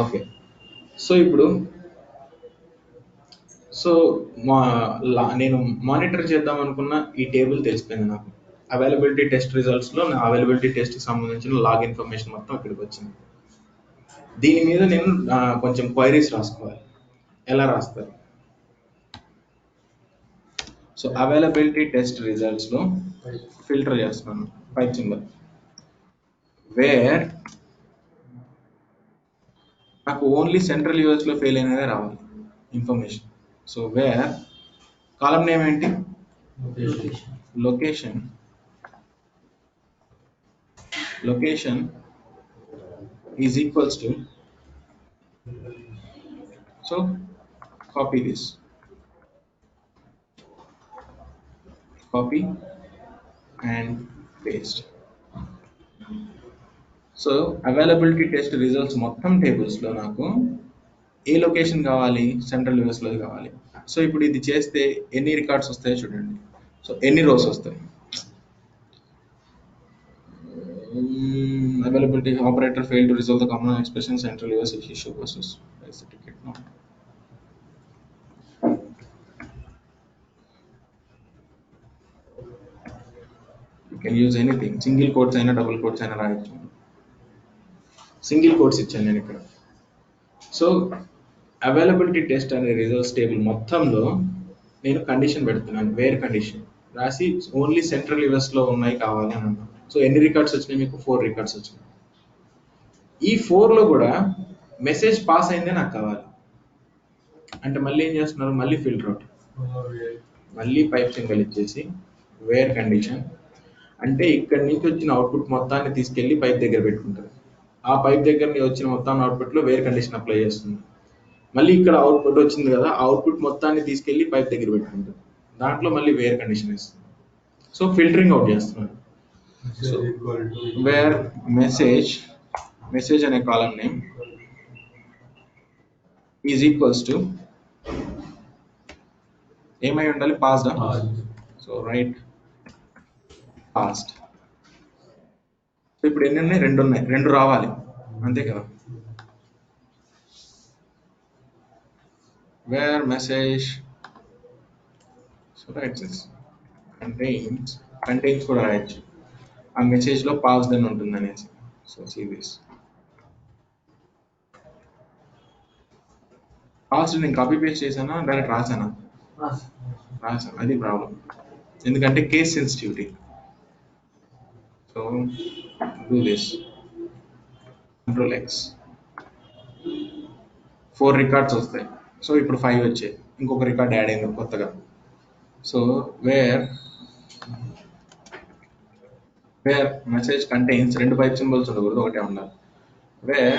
B: ఓకే, సో ఇప్పుడు నేను మానిటర్ చేద్దాం అనుకున్న ఈ టేబుల్ తెలిసిపోయింది నాకు. అవైలబిలిటీ టెస్ట్ రిజల్ట్స్లో నా అవైలబిలిటీ టెస్ట్కి సంబంధించిన లాగ్ ఇన్ఫర్మేషన్ మొత్తం ఇక్కడికి వచ్చింది. దీని మీద నేను కొంచెం క్వైరీస్ రాసుకోవాలి. ఎలా రాస్తారు? సో అవైలబిలిటీ టెస్ట్ రిజల్ట్స్లో ఫిల్టర్ చేస్తున్నాను పైప్ సింబల్, వేర్ నాకు ఓన్లీ సెంట్రల్ యూఎస్లో ఫెయిల్ అయినదే రావాలి information. So where column name ఏంటి? Location is equals to, so copy this, copy and paste. So availability test results మొత్తం టేబుల్స్లో నాకు ఏ లొకేషన్ కావాలి? సెంట్రల్ యూఎస్లో కావాలి. సో ఇప్పుడు ఇది చేస్తే ఎన్ని రికార్డ్స్ వస్తాయో చూడండి. సో ఎన్ని రోస్ వస్తాయి? Availability operator fail to resolve the common expression central US issue versus ticket. No, you can use anything. Single quotes అయినా డబుల్ కోట్స్ అయినా రాయొచ్చు. సింగిల్ కోట్స్ ఇచ్చాను నేను ఇక్కడ. సో అవైలబిలిటీ టెస్ట్ అనే రిజల్ట్స్ టేబుల్ మొత్తంలో నేను కండిషన్ పెడుతున్నాను, వేర్ కండిషన్ రాసి ఓన్లీ సెంట్రల్ యూఎస్లో ఉన్నాయి కావాలి అని అన్నాను. సో ఎన్ని రికార్డ్స్ వచ్చినాయి? మీకు 4 రికార్డ్స్ వచ్చినాయి. ఈ 4లో కూడా మెసేజ్ పాస్ అయిందే నాకు కావాలి. అంటే మళ్ళీ ఏం చేస్తున్నారు? మళ్ళీ ఫిల్టర్ అవుట్, మళ్ళీ పైప్ సింబల్ ఇచ్చేసి వేర్ కండిషన్ అంటే ఇక్కడి నుంచి వచ్చిన అవుట్పుట్ మొత్తాన్ని తీసుకెళ్ళి పైప్ దగ్గర పెట్టుకుంటారు. ఆ పైప్ దగ్గర వచ్చిన మొత్తాన్ని అవుట్పుట్లో వేర్ కండిషన్ అప్లై చేస్తుంది. మళ్ళీ ఇక్కడ అవుట్పుట్ వచ్చింది కదా, ఆ అవుట్పుట్ మొత్తాన్ని తీసుకెళ్ళి పైప్ దగ్గర పెట్టుకుంటారు. దాంట్లో మళ్ళీ వేర్ కండిషన్ ఇస్తుంది. సో ఫిల్టరింగ్ అవుట్ చేస్తున్నారు. సో వేర్ మెసేజ్ అనే column name is equals to ఏమై ఉండాలి? Passed. So right passed. So ఇప్పుడు ఎన్ని ఉన్నాయి? 2 ఉన్నాయి. 2 రావాలి అంతే కదా. Where message, so right this contains కూడా రాయొచ్చు. ఆ మెసేజ్లో పాస్డ్ అని ఉంటుంది అనేసి. సో సీ దిస్ పాస్డ్ నేను కాపీ పేస్ట్ చేశానా డైరెక్ట్ రాసానా? రాసాను. అది ప్రాబ్లం, ఎందుకంటే case sensitivity. So do this, control X, 4 records వస్తాయి. సో ఇప్పుడు 5 వచ్చాయి, ఇంకొక రికార్డ్ యాడ్ అయింది కొత్తగా. So where message contains 2 pipe symbols ఉండకూడదు, ఒకటే ఉండాలి. వేర్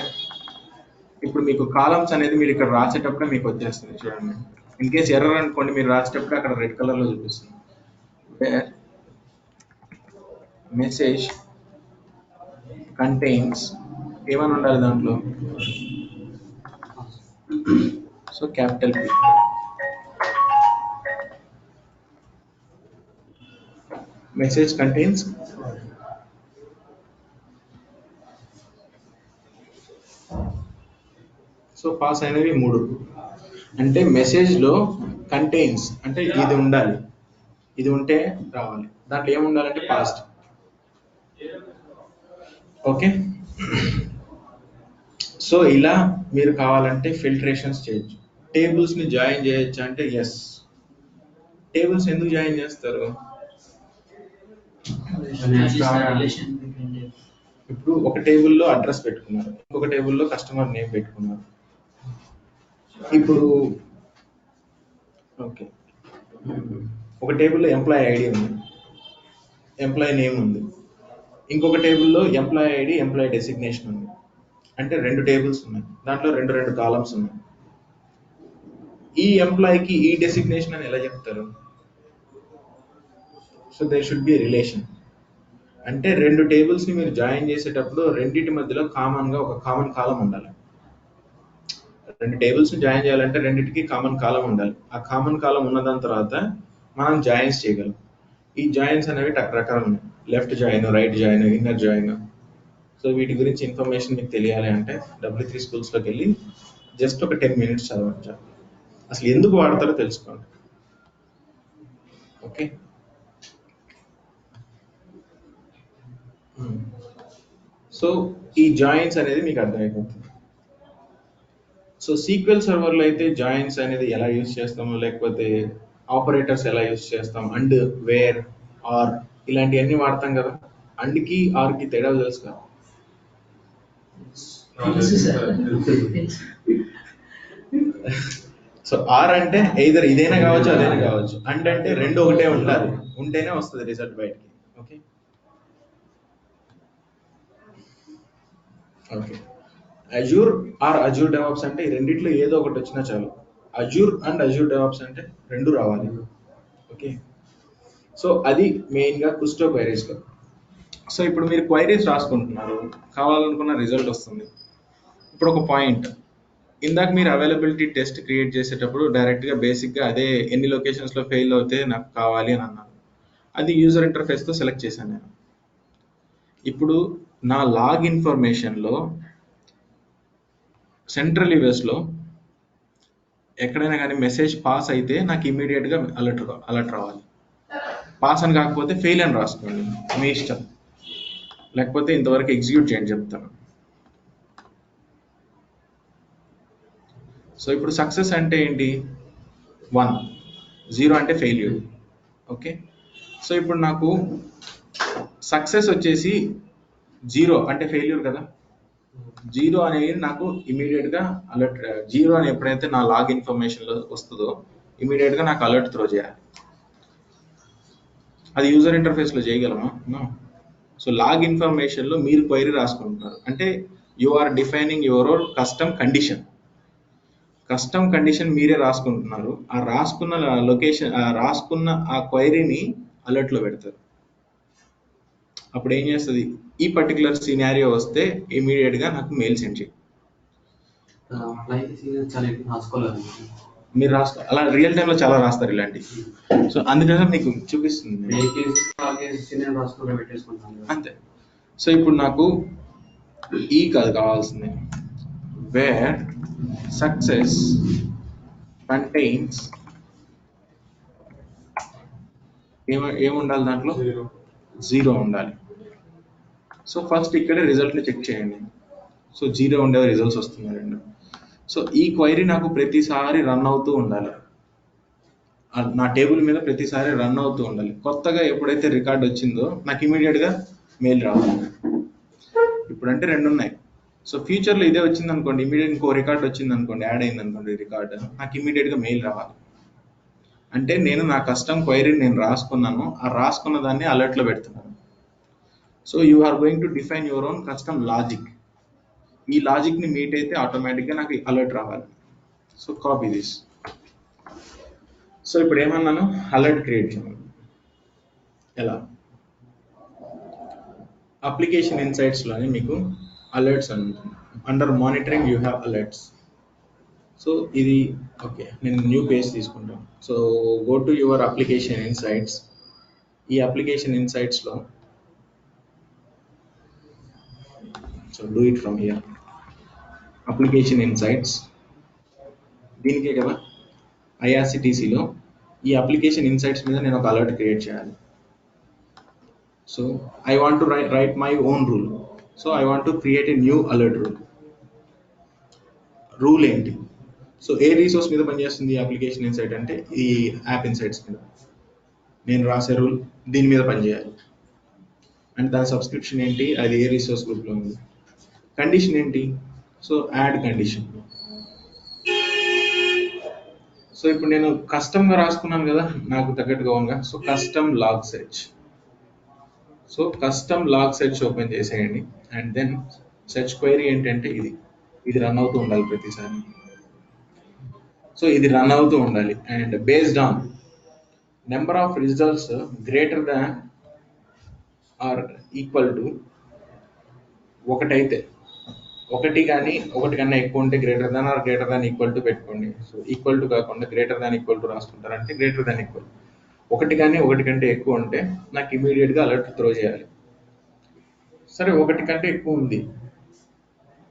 B: ఇప్పుడు మీకు కాలమ్స్ అనేది మీరు ఇక్కడ రాసేటప్పుడే మీకు వచ్చేస్తుంది చూడండి. ఇన్ కేస్ ఎర్రర్ అనుకోండి, మీరు రాసేటప్పుడు అక్కడ రెడ్ కలర్ లో చూపిస్తుంది. మెసేజ్ కంటైన్స్ ఏమని ఉండాలి దాంట్లో? So capital P. Message contains so pass అయినవి 3. అంటే మెసేజ్ లో కంటైన్స్ అంటే ఇది ఉండాలి, ఇది ఉంటే రావాలి. దాంట్లో ఏముండాలంటే పాస్ట్. ఓకే, సో ఇలా మీరు కావాలంటే ఫిల్టరేషన్స్ చేయొచ్చు. టేబుల్స్ ని జాయిన్ చేయొచ్చు అంటే ఎస్. టేబుల్స్ ఎందుకు జాయిన్ చేస్తారు? ఇప్పుడు ఒక టేబుల్లో అడ్రస్ పెట్టుకున్నారు, ఇంకొక టేబుల్లో కస్టమర్ నేమ్ పెట్టుకున్నారు. ఇప్పుడు ఓకే, ఒక టేబుల్లో ఎంప్లాయీ ఐడి ఉంది, ఎంప్లాయీ నేమ్ ఉంది. ఇంకొక టేబుల్లో ఎంప్లాయీ ఐడి, ఎంప్లాయీ డెసిగ్నేషన్ ఉంది. అంటే 2 టేబుల్స్ ఉన్నాయి, దాంట్లో 2 కాలమ్స్ ఉన్నాయి. ఈ ఎంప్లాయీకి ఈ డెసిగ్నేషన్ అని ఎలా చెప్తారు? So there should be relation. అంటే 2 టేబుల్స్ ని మీరు జాయిన్ చేసేటప్పుడు రెండింటి మధ్యలో కామన్ గా ఒక కామన్ కాలం ఉండాలి. 2 టేబుల్స్ ని జాయిన్ చేయాలంటే రెండింటికి కామన్ కాలం ఉండాలి. ఆ కామన్ కాలం ఉన్న దాని తర్వాత మనం జాయిన్స్ చేయగలం. ఈ జాయిన్స్ అనేవి రకరకాలు ఉన్నాయి. Left join, right join, inner join. So వీటి గురించి ఇన్ఫర్మేషన్ మీకు తెలియాలి అంటే W3 స్కూల్స్లోకి వెళ్ళి జస్ట్ ఒక 10 minutes చదవచ్చు. అసలు ఎందుకు వాడతారో తెలుసుకోండి. ఓకే, సో ఈ జాయిన్స్ అనేది మీకు అర్థమైపోతుంది. సో సీక్వెల్ సర్వర్లో అయితే జాయిన్స్ అనేది ఎలా యూజ్ చేస్తామో, లేకపోతే ఆపరేటర్స్ ఎలా యూజ్ చేస్తాం, అండ్, వేర్, ఆర్ ఇలాంటివన్నీ వాడతాం కదా. అండ్కి ఆర్కి తేడా తెలుసు కదా. సో ఆర్ అంటే ఎయిదర్ ఇదైనా కావచ్చు, అదైనా కావచ్చు. అండ్ అంటే 2 ఒకటే ఉండాలి, ఉంటేనే వస్తుంది రిజల్ట్ బయటికి. Okay okay, Azure or Azure DevOps అంటే ఈ రెండిట్లో ఏదో ఒకటి వచ్చినా చాలు. అజూర్ అండ్ అజూర్ డెవాప్స్ అంటే 2 రావాలి. ఓకే, సో అది మెయిన్గా కుస్టో క్వైరీస్లో. సో ఇప్పుడు మీరు క్వైరీస్ రాసుకుంటున్నారు, కావాలనుకున్న రిజల్ట్ వస్తుంది. ఇప్పుడు ఒక పాయింట్, ఇందాక మీరు అవైలబిలిటీ టెస్ట్ క్రియేట్ చేసేటప్పుడు డైరెక్ట్గా బేసిక్గా అదే ఎన్ని లొకేషన్స్లో ఫెయిల్ అవుతే నాకు కావాలి అని అన్నాను. అది యూజర్ ఇంటర్ఫేస్తో సెలెక్ట్ చేశాను నేను. ఇప్పుడు నా లాగ్ ఇన్ఫర్మేషన్లో సెంట్రల్ యూఎస్లో ఎక్కడైనా కానీ మెసేజ్ పాస్ అయితే నాకు ఇమీడియట్గా అలర్ట్ రావాలి. పాస్ అని కాకపోతే ఫెయిల్ అని రాసుకోండి, మీ ఇష్టం. లేకపోతే ఇంతవరకు ఎగ్జిక్యూట్ చేయండి చెప్తాను. సో ఇప్పుడు సక్సెస్ అంటే ఏంటి? 1, 0 అంటే ఫెయిల్యూర్. ఓకే, సో ఇప్పుడు నాకు సక్సెస్ వచ్చేసి 0 అంటే ఫెయిల్యూర్ కదా. 0 అనేది నాకు ఇమీడియట్గా అలర్ట్, 0 అని ఎప్పుడైతే నా లాగ్ ఇన్ఫర్మేషన్లో వస్తుందో ఇమీడియట్గా నాకు అలర్ట్ త్రో చేయాలి. అది యూజర్ ఇంటర్ఫేస్లో చేయగలమా? నో. సో లాగ్ ఇన్ఫర్మేషన్లో మీరు క్వైరీ రాసుకుంటున్నారు అంటే you are defining your own custom condition. Custom condition మీరే రాసుకుంటున్నారు. ఆ రాసుకున్న లొకేషన్, రాసుకున్న ఆ క్వైరీని అలర్ట్లో పెడతారు. అప్పుడు ఏం చేస్తుంది? ఈ పర్టికులర్ సినారియో వస్తే ఇమీడియట్గా నాకు మెయిల్ సెండ్ చేయి. మీరు రాసుకో, అలా రియల్ టైంలో చాలా రాస్తారు ఇలాంటివి. సో అందుకనే మీకు చూపిస్తుంది అంతే. సో ఇప్పుడు నాకు ఈ కాదు కావాల్సింది, వేర్ సక్సెస్ కంటైన్స్ ఏముండాలి దాంట్లో? 0 ఉండాలి. సో ఫస్ట్ ఇక్కడే రిజల్ట్ని చెక్ చేయండి. సో 0 ఉండే రిజల్ట్స్ వస్తున్నాయి. సో ఈ క్వైరీ నాకు ప్రతిసారి రన్ అవుతూ ఉండాలి, నా టేబుల్ మీద ప్రతిసారి రన్ అవుతూ ఉండాలి. కొత్తగా ఎప్పుడైతే రికార్డ్ వచ్చిందో నాకు ఇమీడియట్గా మెయిల్ రావాలి. ఇప్పుడంటే 2 ఉన్నాయి. సో ఫ్యూచర్లో ఇదే వచ్చింది అనుకోండి, ఇమీడియట్ ఇంకో రికార్డ్ వచ్చింది అనుకోండి, యాడ్ అయింది అనుకోండి రికార్డ్, నాకు ఇమీడియట్గా మెయిల్ రావాలి. అంటే నేను నా కస్టమ్ క్వైరీని నేను రాసుకున్నాను, ఆ రాసుకున్న దాన్ని అలర్ట్లో పెడుతున్నాను. So you are going to define your own custom logic. ఈ లాజిక్ని మీట్ అయితే ఆటోమేటిక్గా నాకు అలర్ట్ రావాలి. So copy this. సో ఇప్పుడు ఏమన్నాను, అలర్ట్ క్రియేట్ చేయాలి. ఎలా? అప్లికేషన్ ఇన్సైట్స్లోనే మీకు అలర్ట్స్ అని ఉంటుంది. Under monitoring you have alerts. So ఇది ఓకే, నేను న్యూ పేజ్ తీసుకుంటాను. So go to your application insights. ఈ అప్లికేషన్ ఇన్సైట్స్లో so do it from here. Application insights దీనికే కదా ఐఆర్సిటీసీలో ఈ అప్లికేషన్ ఇన్సైట్స్ మీద నేను ఒక అలర్ట్ క్రియేట్ చేయాలి. So I want to write my own rule. So I want to create a new alert rule. Rule ఏంటి? సో ఏ రిసోర్స్ మీద పనిచేస్తుంది ఈ అప్లికేషన్ ఇన్సైట్ అంటే ఈ యాప్ ఇన్సైట్స్ మీద. నేను రాసే రూల్ దీని మీద పనిచేయాలి. అండ్ దాని సబ్స్క్రిప్షన్ ఏంటి, అది ఏ రిసోర్స్ గ్రూప్లో ఉంది. కండిషన్ ఏంటి? So add condition. సో ఇప్పుడు నేను కస్టమ్గా రాసుకున్నాను కదా నాకు తగ్గట్టుగా ఓన్గా. So custom log search. So custom log search open చేసేయండి. అండ్ దెన్ సెర్చ్ క్వైరీ ఏంటంటే ఇది రన్ అవుతూ ఉండాలి ప్రతిసారి. సో ఇది రన్ అవుతూ ఉండాలి. And based on number of results greater than or equal to ఒకటైతే, ఒకటి కానీ ఒకటి కన్నా ఎక్కువ ఉంటే greater than or greater than equal to పెట్టుకోండి. సో ఈక్వల్ టు కాకుండా గ్రేటర్ దాన్ ఈక్వల్ టు రాసుకుంటారంటే గ్రేటర్ దాన్ ఈక్వల్. ఒకటి కానీ ఒకటి కంటే ఎక్కువ ఉంటే నాకు ఇమీడియట్గా అలర్ట్ త్రో చేయాలి. సరే ఒకటి కంటే ఎక్కువ ఉంది,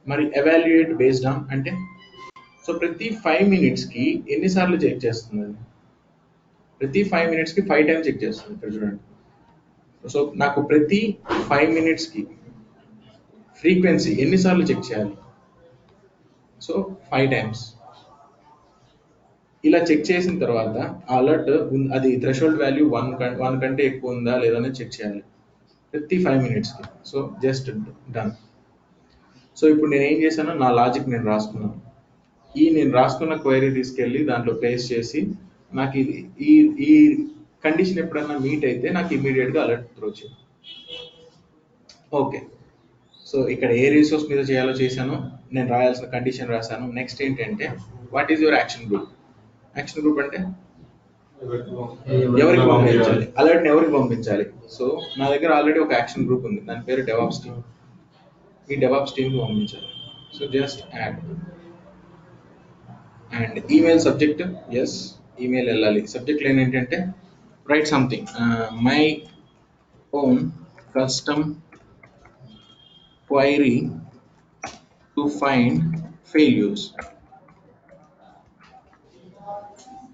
B: మరి ఎవాల్యుయేట్ బేస్డ్ ఆన్ అంటే సో ప్రతి 5 minutesకి ఎన్నిసార్లు చెక్ చేస్తుంది అది? ప్రతి 5 minutesకి 5 times చెక్ చేస్తుంది. ఇక్కడ చూడండి. సో నాకు ప్రతి 5 minutesకి ఫ్రీక్వెన్సీ ఎన్నిసార్లు చెక్ చేయాలి? So 5 times. ఇలా చెక్ చేసిన తర్వాత అలర్ట్ అది థ్రెషోల్డ్ వాల్యూ 1 కంటే ఎక్కువ ఉందా లేదా అని చెక్ చేయాలి ప్రతి 5 minutesకి. So just done. సో ఇప్పుడు నేను ఏం చేశాను, నా లాజిక్ నేను రాసుకున్నాను. నేను రాసుకున్న క్వైరీ తీసుకెళ్ళి దాంట్లో ప్లేస్ చేసి నాకు ఈ కండిషన్ ఎప్పుడన్నా మీట్ అయితే నాకు ఇమీడియట్గా అలర్ట్ త్రో చేయాలి. ఓకే, సో ఇక్కడ ఏ రిసోర్స్ మీద చేయాలో చేశాను, నేను రాయాల్సిన కండిషన్ రాశాను. నెక్స్ట్ ఏంటంటే what is your action group? Action group అంటే ఎవరికి పంపించాలి, అలర్ట్ని ఎవరికి పంపించాలి? సో నా దగ్గర ఆల్రెడీ ఒక యాక్షన్ గ్రూప్ ఉంది, దాని పేరు డెవాప్స్ టీమ్. ఈ డెవాప్స్ టీమ్కి పంపించాలి. So just add and email subject, yes email వెళ్ళాలి. సబ్జెక్ట్ లైన్ ఏంటంటే write something, my own custom query to find failures.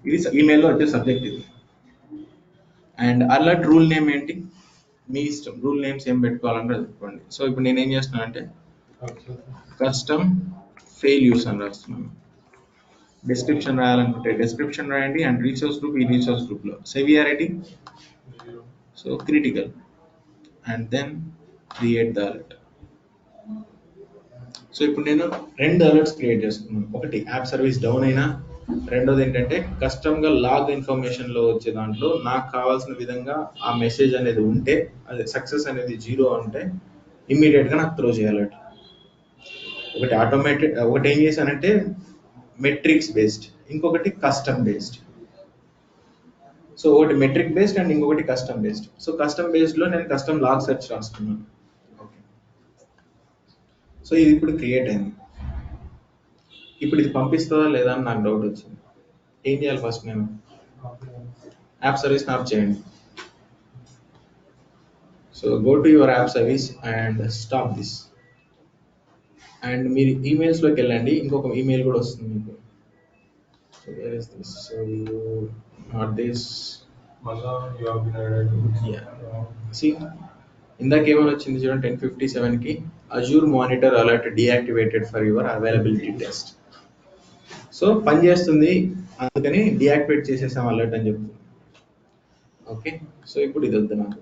B: ఇది ఈమెయిల్లో వచ్చే సబ్జెక్ట్ ఇది. అండ్ అలర్ట్ రూల్ నేమ్ ఏంటి మీ ఇష్టం, రూల్ నేమ్స్ ఏం పెట్టుకోవాలంటే పెట్టుకోండి. సో ఇప్పుడు నేను ఏం చేస్తున్నాను అంటే కస్టమ్ ఫెయిల్యూర్స్ అని రాస్తున్నాను. డిస్క్రిప్షన్ రాయాలనుకుంటే డిస్క్రిప్షన్ రాయండి. అండ్ రీసోర్స్ గ్రూప్, ఈ రీసోర్స్ గ్రూప్లో severity so critical. And then create the alert. So ఇప్పుడు నేను 2 అలర్ట్స్ క్రియేట్ చేసుకున్నాను. ఒకటి యాప్ సర్వీస్ డౌన్ అయినా, రెండోది ఏంటంటే కస్టమ్గా లాగ్ ఇన్ఫర్మేషన్లో వచ్చే దాంట్లో నాకు కావాల్సిన విధంగా ఆ మెసేజ్ అనేది ఉంటే, అది సక్సెస్ అనేది 0 ఉంటే ఇమ్మీడియట్గా నాకు త్రో చేయాలి. ఒకటి ఆటోమేటెడ్, ఒకటి ఏం చేశానంటే మెట్రిక్స్ బేస్డ్, ఇంకొకటి కస్టమ్ బేస్డ్. సో ఒకటి మెట్రిక్ బేస్డ్ అండ్ ఇంకొకటి కస్టమ్ బేస్డ్. సో కస్టమ్ బేస్డ్లో నేను కస్టమ్ లాగ్ సెర్చ్ రాసుకున్నాను. ఓకే, సో ఇది ఇప్పుడు క్రియేట్ అయింది. ఇప్పుడు ఇది పంపిస్తుందా లేదా అని నాకు డౌట్ వచ్చింది. ఏం చేయాలి? ఫస్ట్ నేను యాప్ సర్వీస్ని ఆఫ్ చేయండి. So go to your app service and stop this. And మీరు ఈమెయిల్స్లోకి వెళ్ళండి, ఇంకొక ఈమెయిల్ కూడా వస్తుంది మీకు. So where is this? So not this. See ఇందాక ఏమైనా వచ్చింది చూడండి, 10:57కి Azure monitor alert deactivated for your availability test. So పని చేస్తుంది, అందుకని డీయాక్టివేట్ చేసేసాం అలర్ట్ అని చెప్తుంది. ఓకే, సో ఇప్పుడు ఇది వద్దు నాకు.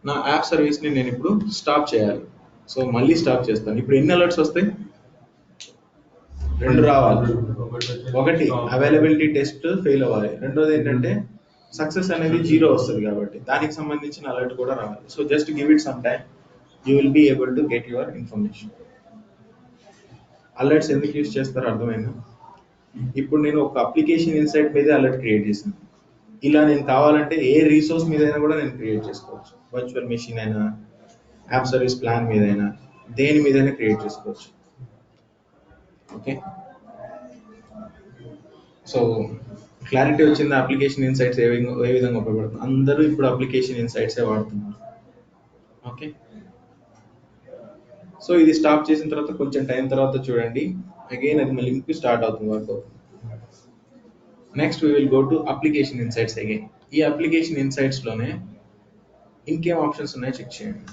B: నా యాప్ సర్వీస్ని నేను ఇప్పుడు స్టాప్ చేయాలి. సో మళ్ళీ స్టాప్ చేస్తాను. ఇప్పుడు ఎన్ని అలర్ట్స్ వస్తాయి? 2 రావాలి. ఒకటి అవైలబిలిటీ టెస్ట్ ఫెయిల్ అవ్వాలి, రెండోది ఏంటంటే సక్సెస్ అనేది 0 వస్తుంది కాబట్టి దానికి సంబంధించిన అలర్ట్ కూడా రావాలి. So just give it some time, you will be able to get your information. Alerts ఎందుకు యూస్ చేస్తారో అర్థమైందా? ఇప్పుడు నేను ఒక అప్లికేషన్ ఇన్సైట్ మీద అలర్ట్ క్రియేట్ చేశాను. ఇలా నేను కావాలంటే ఏ రిసోర్స్ మీద అయినా కూడా నేను క్రియేట్ చేసుకోవచ్చు. వర్చువల్ మెషిన్ అయినా, యాప్ సర్వీస్ ప్లాన్ మీద అయినా, దేని మీదైనా క్రియేట్ చేసుకోవచ్చు. ఓకే, సో క్లారిటీ వచ్చింది. అప్లికేషన్ ఇన్సైట్స్ ఏ విధంగా ఉపయోగపడుతుంది? అందరూ ఇప్పుడు అప్లికేషన్ ఇన్సైట్సే వాడుతున్నారు. ఓకే, సో ఇది స్టాప్ చేసిన తర్వాత కొంచెం టైం తర్వాత చూడండి, అగైన్ అది మళ్ళీ ఇంటికి స్టార్ట్ అవుతుంది, వర్క్ అవుతుంది. Next we will go to application insights again. ఈ అప్లికేషన్ ఇన్సైట్స్ లోనే ఇంకేం ఆప్షన్స్ ఉన్నాయో చెక్ చేయండి.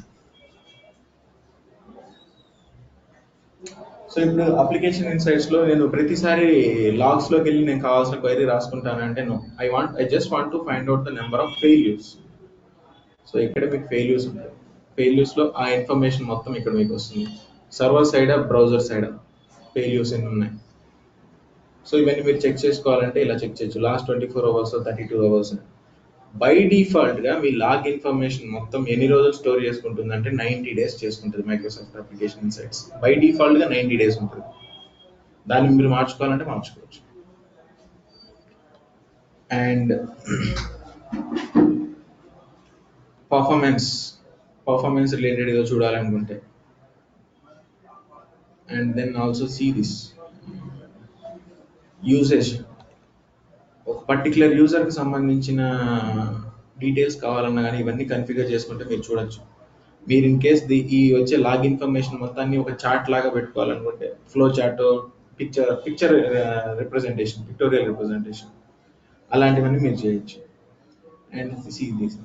B: సో ఇప్పుడు అప్లికేషన్ ఇన్సైట్స్ లో నేను ప్రతిసారి లాగ్స్ లోకి వెళ్ళి నేను కావాల్సిన క్వైరీ రాసుకుంటానంటే no, I just want to find out the number of failures. So ఇక్కడ మీకు ఫెయిల్యూర్స్ ఉంటాయి. ఫెయిల్యూర్స్ లో ఆ ఇన్ఫర్మేషన్ మొత్తం ఇక్కడ మీకు వస్తుంది. Server side, browser side failures ఎన్ని ఉన్నాయి. సో ఇవన్నీ మీరు చెక్ చేసుకోవాలంటే ఇలా చెక్ చేయొచ్చు. Last 24 hours, 32 hours. By default గా మీ లాగ్ ఇన్ఫర్మేషన్ మొత్తం ఎన్ని రోజులు స్టోర్ చేసుకుంటుంది అంటే 90 డేస్ చేసుకుంటుంది Microsoft application insights. By default గా 90 డేస్ ఉంటుంది. దాన్ని మీరు మార్చుకోవాలంటే మార్చుకోవచ్చు. అండ్ పర్ఫార్మెన్స్ రిలేటెడ్ ఏదో చూడాలనుకుంటే, and then also see this usage. ఒక పర్టికులర్ యూజర్కి సంబంధించిన డీటెయిల్స్ కావాలన్నా కానీ ఇవన్నీ కన్ఫిగర్ చేసుకుంటే మీరు చూడొచ్చు. మీరు ఇన్ కేస్ ఈ వచ్చే లాగ్ ఇన్ఫర్మేషన్ మొత్తాన్ని ఒక చార్ట్ లాగా పెట్టుకోవాలనుకుంటే, flow chart, picture representation, pictorial representation, అలాంటివన్నీ మీరు చేయొచ్చు. And see this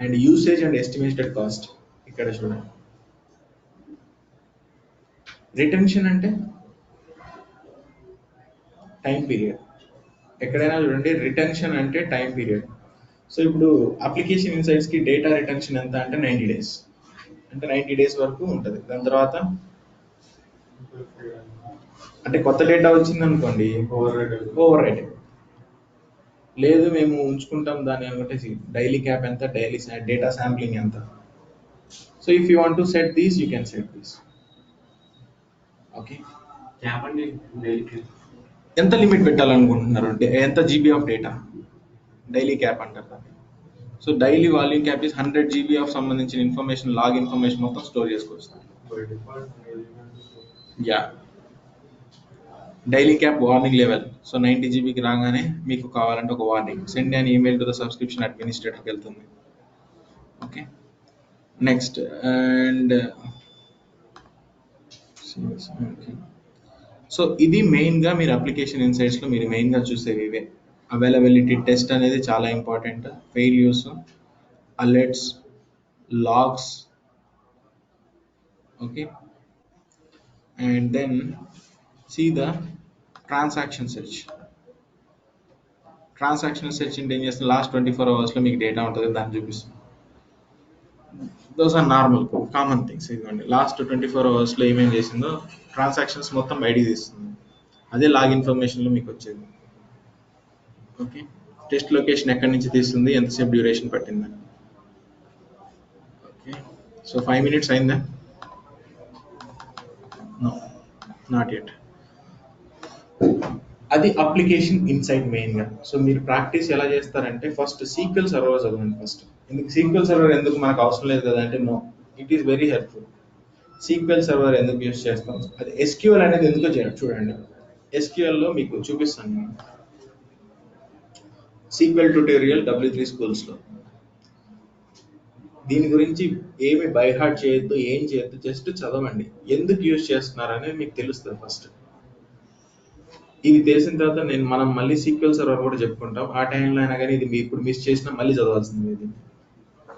B: and usage and estimated cost. ఇక్కడ చూడండి. రిటెన్షన్ అంటే టైం పీరియడ్. ఎక్కడైనా చూడండి, రిటెన్షన్ అంటే టైం పీరియడ్. సో ఇప్పుడు అప్లికేషన్ ఇన్సైట్స్ కి డేటా రిటెన్షన్ ఎంత అంటే 90 డేస్. అంటే 90 డేస్ వరకు ఉంటుంది. దాని తర్వాత అంటే కొత్త డేటా వచ్చింది అనుకోండి, ఓవర్ రైట్. లేదు మేము ఉంచుకుంటాం దాన్ని అనుకుంటే డైలీ క్యాప్ ఎంత, డైలీ డేటా శాంప్లింగ్ ఎంత. So if you want to set these, you can set these. Okay,
C: cap అండి డైలీ క్యాప్.
B: ఎంత లిమిట్ పెట్టాలనుకుంటున్నారు అంటే ఎంత GB of data daily cap అంటారు దాన్ని. So daily volume cap is 100 GB of సంబంధించిన information, log information మొత్తం store చేసుకోవచ్చు. Yeah, daily cap warning level. So 90 GBకి రాగానే మీకు కావాలంటే ఒక warning, send an email to the subscription అడ్మినిస్ట్రేటర్కి వెళ్తుంది. ఓకే, నెక్స్ట్ అండ్ సో ఇది మెయిన్గా మీరు అప్లికేషన్ ఇన్సైట్స్లో మీరు మెయిన్గా చూసేవి ఇవే. అవైలబిలిటీ టెస్ట్ అనేది చాలా important, failures, alerts, logs. Okay, and then see the transaction search. Transaction search అంటే ఏం చేస్తుంది? లాస్ట్ 24 అవర్స్లో మీకు డేటా ఉంటుంది, దాన్ని చూపిస్తుంది. Those are normal common things. ఇదిగోండి, లాస్ట్ 24 అవర్స్లో ఏమేం చేసిందో ట్రాన్సాక్షన్స్ మొత్తం బయట తీస్తుంది. అదే లాగ్ ఇన్ఫర్మేషన్లో మీకు వచ్చేది. ఓకే, టెస్ట్ లొకేషన్ ఎక్కడి నుంచి తీస్తుంది, ఎంతసేపు డ్యూరేషన్ పట్టిందని. ఓకే, సో 5 minutes అయిందా? No, not yet. అది అప్లికేషన్ ఇన్సైట్ మెయిన్గా. సో మీరు ప్రాక్టీస్ ఎలా చేస్తారంటే ఫస్ట్ సీక్వెల్ సర్వర్ చదవండి ఫస్ట్. ఎందుకు సీక్వెల్ సర్వర్ ఎందుకు మనకు అవసరం లేదు కదా అంటే no, it is very helpful. SQL server ఎందుకు యూస్ చేస్తాం, అది ఎస్క్యూఎల్ అనేది ఎందుకో చూడండి. ఎస్క్యూఎల్లో మీకు చూపిస్తాను నేను. సీక్వెల్ ట్యూటోరియల్ W3 Schools లో. దీని గురించి ఏమి బైహార్ట్ చేయొద్దు, ఏం చేయొద్దు, జస్ట్ చదవండి. ఎందుకు యూజ్ చేస్తున్నారనేది మీకు తెలుస్తుంది ఫస్ట్. ఇది తెలిసిన తర్వాత మనం మళ్ళీ సీక్వెల్ సర్వర్ కూడా చెప్పుకుంటాం. ఆ టైంలో అయినా కానీ ఇది మీరు ఇప్పుడు మిస్ చేసినా మళ్ళీ చదవాల్సింది ఇది.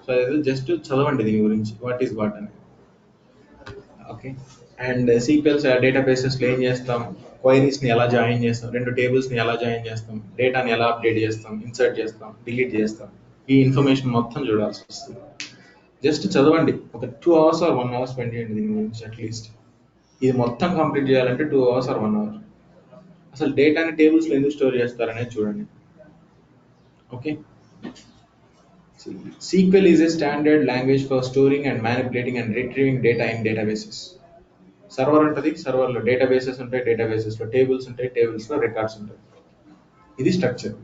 B: సో అది జస్ట్ చదవండి దీని గురించి, వాట్ ఈస్ వాట్ అని. ఓకే, అండ్ సీక్వెల్స్ డేటాబేసెస్లో ఏం చేస్తాం, క్వైరీస్ని ఎలా జాయిన్ చేస్తాం, 2 టేబుల్స్ని ఎలా జాయిన్ చేస్తాం, డేటాని ఎలా అప్డేట్ చేస్తాం, ఇన్సర్ట్ చేస్తాం, డిలీట్ చేస్తాం, ఈ ఇన్ఫర్మేషన్ మొత్తం చూడాల్సి వస్తుంది. జస్ట్ చదవండి. ఒక 2 hours or 1 hour స్పెండ్ చేయండి దీని గురించి అట్లీస్ట్. ఇది మొత్తం కంప్లీట్ చేయాలంటే 2 hours or 1 hour. అసలు డేటాని టేబుల్స్లో ఎందుకు స్టోర్ చేస్తారనేది చూడండి. Okay, SQL is a standard language for storing and manipulating and retrieving data in databases. Server ఉంటుంది, సర్వర్లో డేటాబేసెస్ ఉంటాయి, డేటాబేసెస్లో టేబుల్స్ ఉంటాయి, టేబుల్స్లో రికార్డ్స్ ఉంటాయి. ఇది స్ట్రక్చర్.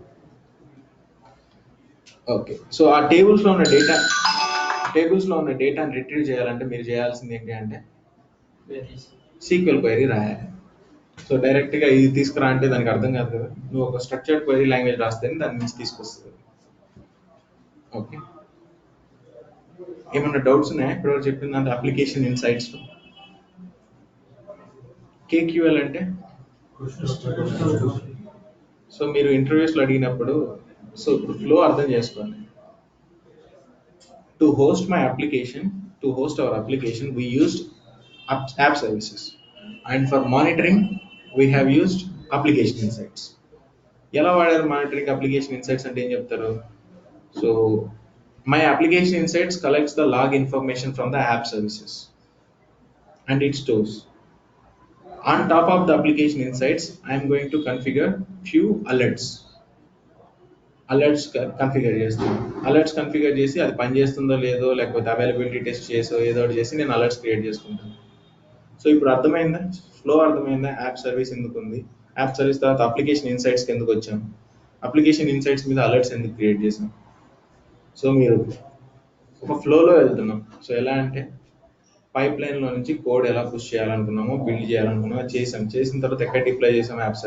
B: ఓకే, సో ఆ టేబుల్స్లో ఉన్న డేటాని రిట్రీవ్ చేయాలంటే మీరు చేయాల్సింది ఏంటి అంటే సీక్వెల్ క్వైరీ రాయాలి. సో డైరెక్ట్గా ఇది తీసుకురా అంటే దానికి అర్థం కాదు కదా, నువ్వు ఒక స్ట్రక్చర్డ్ క్వైరీ లాంగ్వేజ్ రాస్తేనే దాని నుంచి తీసుకొస్తుంది. ఓకే, ఏమన్నా డౌట్స్ ఉన్నాయా ఇప్పుడు చెప్పింది అంటే అప్లికేషన్ ఇన్సైట్స్? KQL అంటే సో మీరు ఇంటర్వ్యూస్లో అడిగినప్పుడు సో ఇప్పుడు ఫ్లో అర్థం చేసుకోండి. To host our application we used app services, and for monitoring we have used application insights. ఎలా వాడారు మానిటరింగ్ అప్లికేషన్ ఇన్సైట్స్ అంటే ఏం చెప్తారు? So my application insights collects the log information from the app services and it stores. On top of the application insights, I am going to configure few alerts configure చేస్తాను. Alerts configure చేసి అది పని చేస్తుందో లేదో, లేకపోతే availability test చేసో ఏదో ఒకటి చేసి నేను అలర్ట్స్ క్రియేట్ చేసుకుంటాను. సో ఇప్పుడు అర్థమైందా, ఫ్లో అర్థమైందా? యాప్ సర్వీస్ ఎందుకు ఉంది, యాప్ సర్వీస్ తర్వాత అప్లికేషన్ ఇన్సైట్స్కి ఎందుకు వచ్చాం, అప్లికేషన్ ఇన్సైట్స్ మీద అలర్ట్స్ ఎందుకు క్రియేట్ చేసాం. సో మీరు ఒక ఫ్లోలో వెళ్తున్నాం. సో ఎలా అంటే పైప్ లైన్లో నుంచి కోడ్ ఎలా పుష్ చేయాలనుకున్నామో, బిల్డ్ చేయాలనుకున్నామో చేసిన తర్వాత ఎక్కడ డిప్లై చేసాం యాప్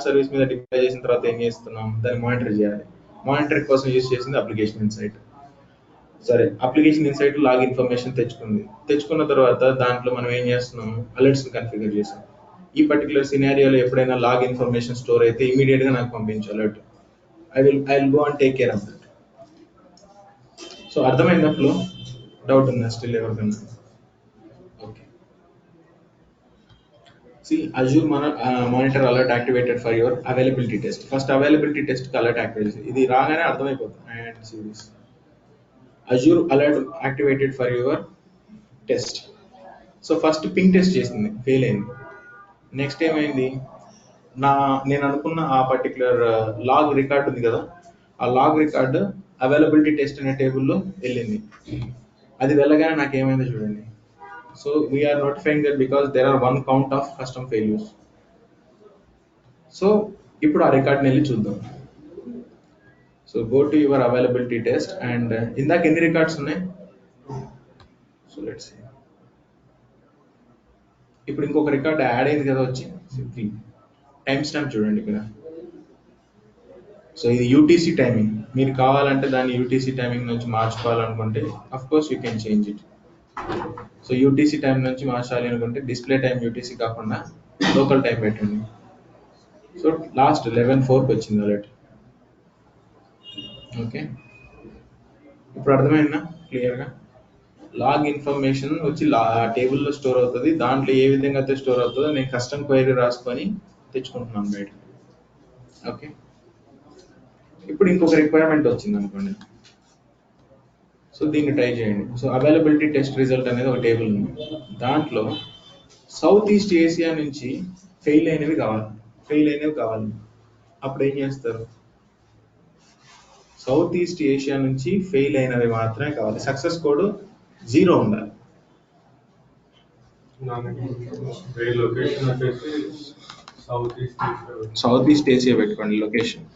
B: సర్వీస్ మీద డిప్లై చేసిన తర్వాత ఏం చేస్తున్నాం, దాన్ని మానిటర్ చేయాలి. మానిటరింగ్ కోసం యూజ్ చేసింది అప్లికేషన్ ఇన్సైట్. సరే, అప్లికేషన్ ఇన్సైట్ లాగ్ ఇన్ఫర్మేషన్ తెచ్చుకున్న తర్వాత దాంట్లో మనం ఏం చేస్తున్నాం, అలర్ట్స్ కన్ఫిగర్ చేసాం. ఈ పర్టికులర్ సినారియోలో ఎప్పుడైనా లాగ్ ఇన్ఫర్మేషన్ స్టోర్ అయితే ఇమీడియట్ గా నాకు పంపించు alert. I will go and take care of that. So అర్థమైందా ఫ్లో? డౌట్ ఉందా స్టిల్ ఎవరికన్నా? Okay, see Azure monitor alert activated for your availability test. First availability test alert activate. ఇది రాగానే అర్థమైపోతుంది. And see this Azure alert activated for your test. So first ping test చేసింది, fail అయింది. Next ఏమైంది, నేను అనుకున్న ఆ పర్టికులర్ లాగ్ రికార్డ్ ఉంది కదా, ఆ లాగ్ రికార్డ్ అవైలబిలిటీ టెస్ట్ అనే టేబుల్లో వెళ్ళింది. అది వెళ్ళగానే నాకు ఏమైందో చూడండి. So we are notifying that because there are one count of custom failures. So ఇప్పుడు ఆ రికార్డ్ వెళ్ళి చూద్దాం. So go to your availability test and ఇందాక ఎన్ని రికార్డ్స్ ఉన్నాయి? సో లెట్స్ సీ, ఇప్పుడు ఇంకొక రికార్డ్ యాడ్ అయింది కదా వచ్చి, టైం స్టాంప్ చూడండి ఇక్కడ. సో ఇది యూటీసీ టైమింగ్. మీరు కావాలంటే దాన్ని యూటీసీ టైమింగ్ నుంచి మార్చుకోవాలనుకుంటే of course you can change it. So UTC time నుంచి మార్చాలి అనుకుంటే డిస్ప్లే టైం యూటీసీ కాకుండా లోకల్ టైం పెట్టండి. సో లాస్ట్ 11:04 వచ్చింది అలర్ట్. ఓకే, ఇప్పుడు అర్థమైందా క్లియర్గా? లాగ్ ఇన్ఫర్మేషన్ వచ్చి టేబుల్లో స్టోర్ అవుతుంది. దాంట్లో ఏ విధంగా అయితే స్టోర్ అవుతుందో నేను కస్టమ్ క్వైరీ రాసుకొని తెచ్చుకుంటున్నాను బయట. ఓకే, ఇప్పుడు ఇంకొక రిక్వైర్మెంట్ వచ్చింది అనుకోండి. సో దీన్ని ట్రై చేయండి. సో అవైలబిలిటీ టెస్ట్ రిజల్ట్ అనేది ఒక టేబుల్ ఉంది. దాంట్లో సౌత్ ఈస్ట్ ఏషియా నుంచి ఫెయిల్ అయినవి కావాలి. అప్పుడు ఏం చేస్తారు, సౌత్ ఈస్ట్ ఏషియా నుంచి ఫెయిల్ అయినవి మాత్రమే కావాలి. సక్సెస్ కోడ్ 0 ఉండాలి. సౌత్ ఈస్ట్ ఏషియా పెట్టుకోండి లొకేషన్.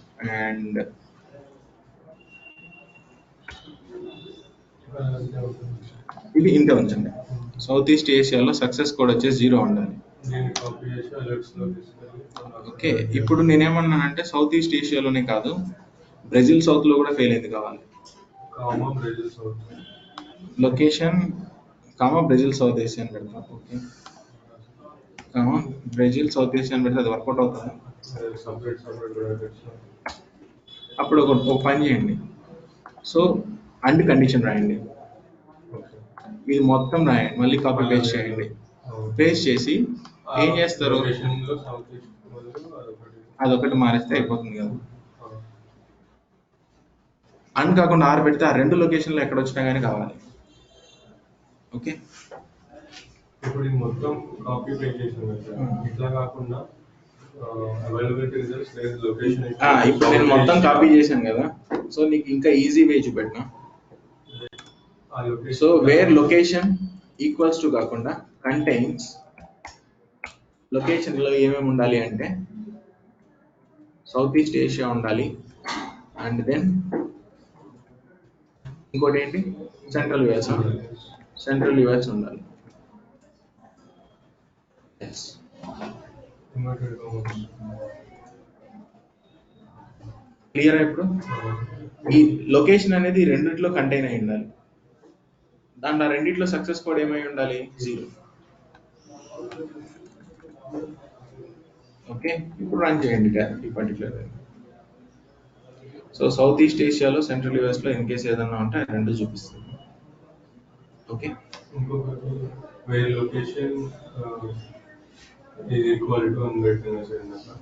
B: అండ్ ఇది ఇంతే ఉంచండి. సౌత్ ఈస్ట్ ఏషియాలో సక్సెస్ కోడ్ వచ్చేసి 0 ఉండాలి. ఓకే, ఇప్పుడు నేనేమన్నానంటే సౌత్ ఈస్ట్ ఏషియాలోనే కాదు, బ్రెజిల్ సౌత్ లో కూడా ఫెయిల్ అయింది కావాలి. లొకేషన్ బ్రెజిల్ సౌత్ ఏషియా అని పెడతా. ఓకే, బ్రెజిల్ సౌత్ ఏషియా అని పెడితే అది వర్కౌట్ అవుతుంది. అప్పుడు ఒక పని చేయండి. సో అండ్ కండిషన్ రాయండి, ఇది మొత్తం రాయండి, మళ్ళీ కాపీ పేస్ట్ చేయండి. పేస్ట్ చేసి ఏం చేస్తారు, అదొకటి మారిస్తే అయిపోతుంది కదా. అండ్ కాకుండా 6 పెడితే ఆ 2 లొకేషన్లో ఎక్కడ వచ్చినా కానీ కావాలి. ఓకే,
D: ఇప్పుడు మొత్తం కాపీ పేస్ట్ చేసాను ఇట్లా కాకుండా అవైలబిలిటీ రిజల్ట్స్ లేదు లొకేషన్.
B: ఇప్పుడు నేను మొత్తం కాపీ చేశాను కదా, సో నీకు ఇంకా ఈజీ వే చూపెట్టినా. So where location equals to కాకుండా కంటైన్స్ లొకేషన్లో ఏమేమి ఉండాలి అంటే సౌత్ ఈస్ట్ ఏషియా ఉండాలి, అండ్ దెన్ ఇంకోటి ఏంటి సెంట్రల్ యుఎస్ ఉండాలి. క్లియర్ ఇప్పుడు ఈ లొకేషన్ అనేది రెండిట్లో కంటైన్ అయి ఉండాలి. దాంట్లో రెండిట్లో సక్సెస్ కోడ్ ఏమై ఉండాలి 0. ఓకే, ఇప్పుడు రన్ చేయండి ఈ పర్టికులర్. సో సౌత్ ఈస్ట్ ఏషియాలో సెంట్రల్ యూఎస్ లో ఇన్ కేసు ఏదన్నా ఉంటే ఆ రెండు చూపిస్తుంది. ఓకే,
D: ఇంకొకటి వేరే లొకేషన్ ఇది ఈక్వల్ టు అని పెట్టింది సార్.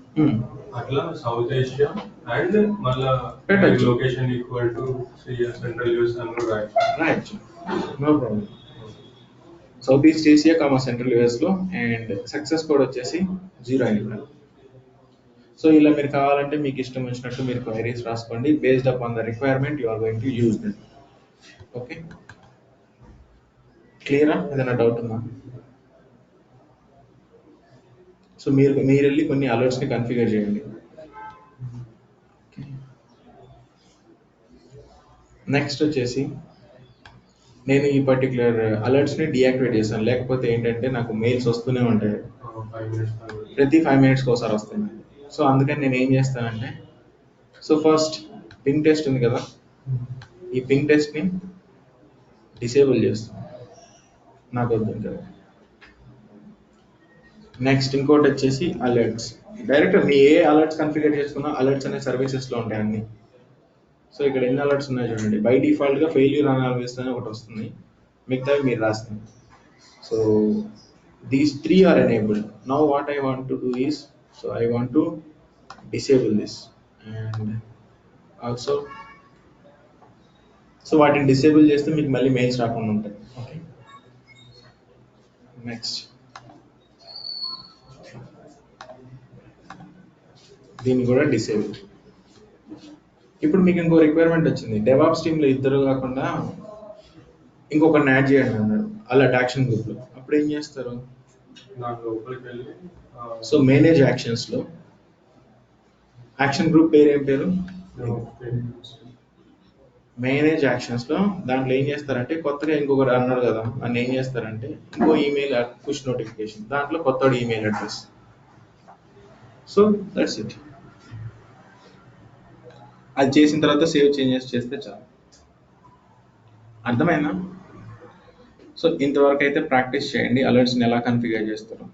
D: అట్లా సౌత్ ఏషియా అండ్ మళ్ళా location equal to central US అని
B: రాయొచ్చు, no problem. South east Asia central US లో అండ్ సక్సెస్ కోడ్ వచ్చేసి 0 అయి ఉండాలి. సో ఇలా మీరు కావాలంటే మీకు ఇష్టం వచ్చినట్టు మీరు క్వైరీస్ రాసుకోండి. Based upon the requirement you are going to use them. Okay, క్లియరా? ఏదైనా డౌట్ ఉందా? సో మీరు వెళ్ళి కొన్ని అలర్ట్స్ని కన్ఫిగర్ చేయండి. నెక్స్ట్ వచ్చేసి నేను ఈ పర్టికులర్ అలర్ట్స్ని డియాక్టివేట్ చేశాను. లేకపోతే ఏంటంటే నాకు మెయిల్స్ వస్తూనే ఉంటాయి, ప్రతి 5 minutesకి ఒకసారి వస్తాయి. సో అందుకని నేను ఏం చేస్తానంటే, సో ఫస్ట్ పింగ్ టెస్ట్ ఉంది కదా, ఈ పింగ్ టెస్ట్ని డిసేబుల్ చేస్తాను, నాకు వద్దు కదా. నెక్స్ట్ ఇంకోటి వచ్చేసి అలర్ట్స్. డైరెక్ట్ మీ ఏ అలర్ట్స్ కన్ఫిగర్ చేసుకున్నా అలర్ట్స్ అనే సర్వీసెస్లో ఉంటాయి అన్ని. సో ఇక్కడ ఎన్ని అలర్ట్స్ ఉన్నాయో చూడండి. బై డిఫాల్ట్గా ఫెయిల్యూర్ అనాలిసిస్ అని ఒకటి వస్తుంది, మిగతావి మీరు రాస్తుంది. So these 3 are enabled. Now what I want to do is, so I want to disable this and also, so వాటిని డిసేబుల్ చేస్తే మీకు మళ్ళీ మెయిల్స్ రాకుండా ఉంటాయి. ఓకే, నెక్స్ట్ దీన్ని కూడా డిసేబుల్. ఇప్పుడు మీకు ఇంకో రిక్వైర్మెంట్ వచ్చింది, డెవాప్స్ టీంలో ఇద్దరు కాకుండా ఇంకొకరిని యాడ్ చేయండి అన్నారు అలర్ట్ యాక్షన్ గ్రూప్లో. అప్పుడు ఏం చేస్తారు, సో మేనేజ్ యాక్షన్స్లో యాక్షన్ గ్రూప్ పేరు ఏం పేరు, మేనేజ్ యాక్షన్స్లో దాంట్లో ఏం చేస్తారంటే కొత్తగా ఇంకొకరు అన్నారు కదా, అని ఏం చేస్తారంటే ఇంకో ఈమెయిల్ పుష్ నోటిఫికేషన్, దాంట్లో కొత్త email address. So that's it. అది చేసిన తర్వాత సేవ్ చేంజెస్ చేస్తే చాలు. అర్థమైనా? సో ఇంతవరకు అయితే ప్రాక్టీస్ చేయండి అలర్ట్స్ని ఎలా కన్ఫిగర్ చేస్తారో.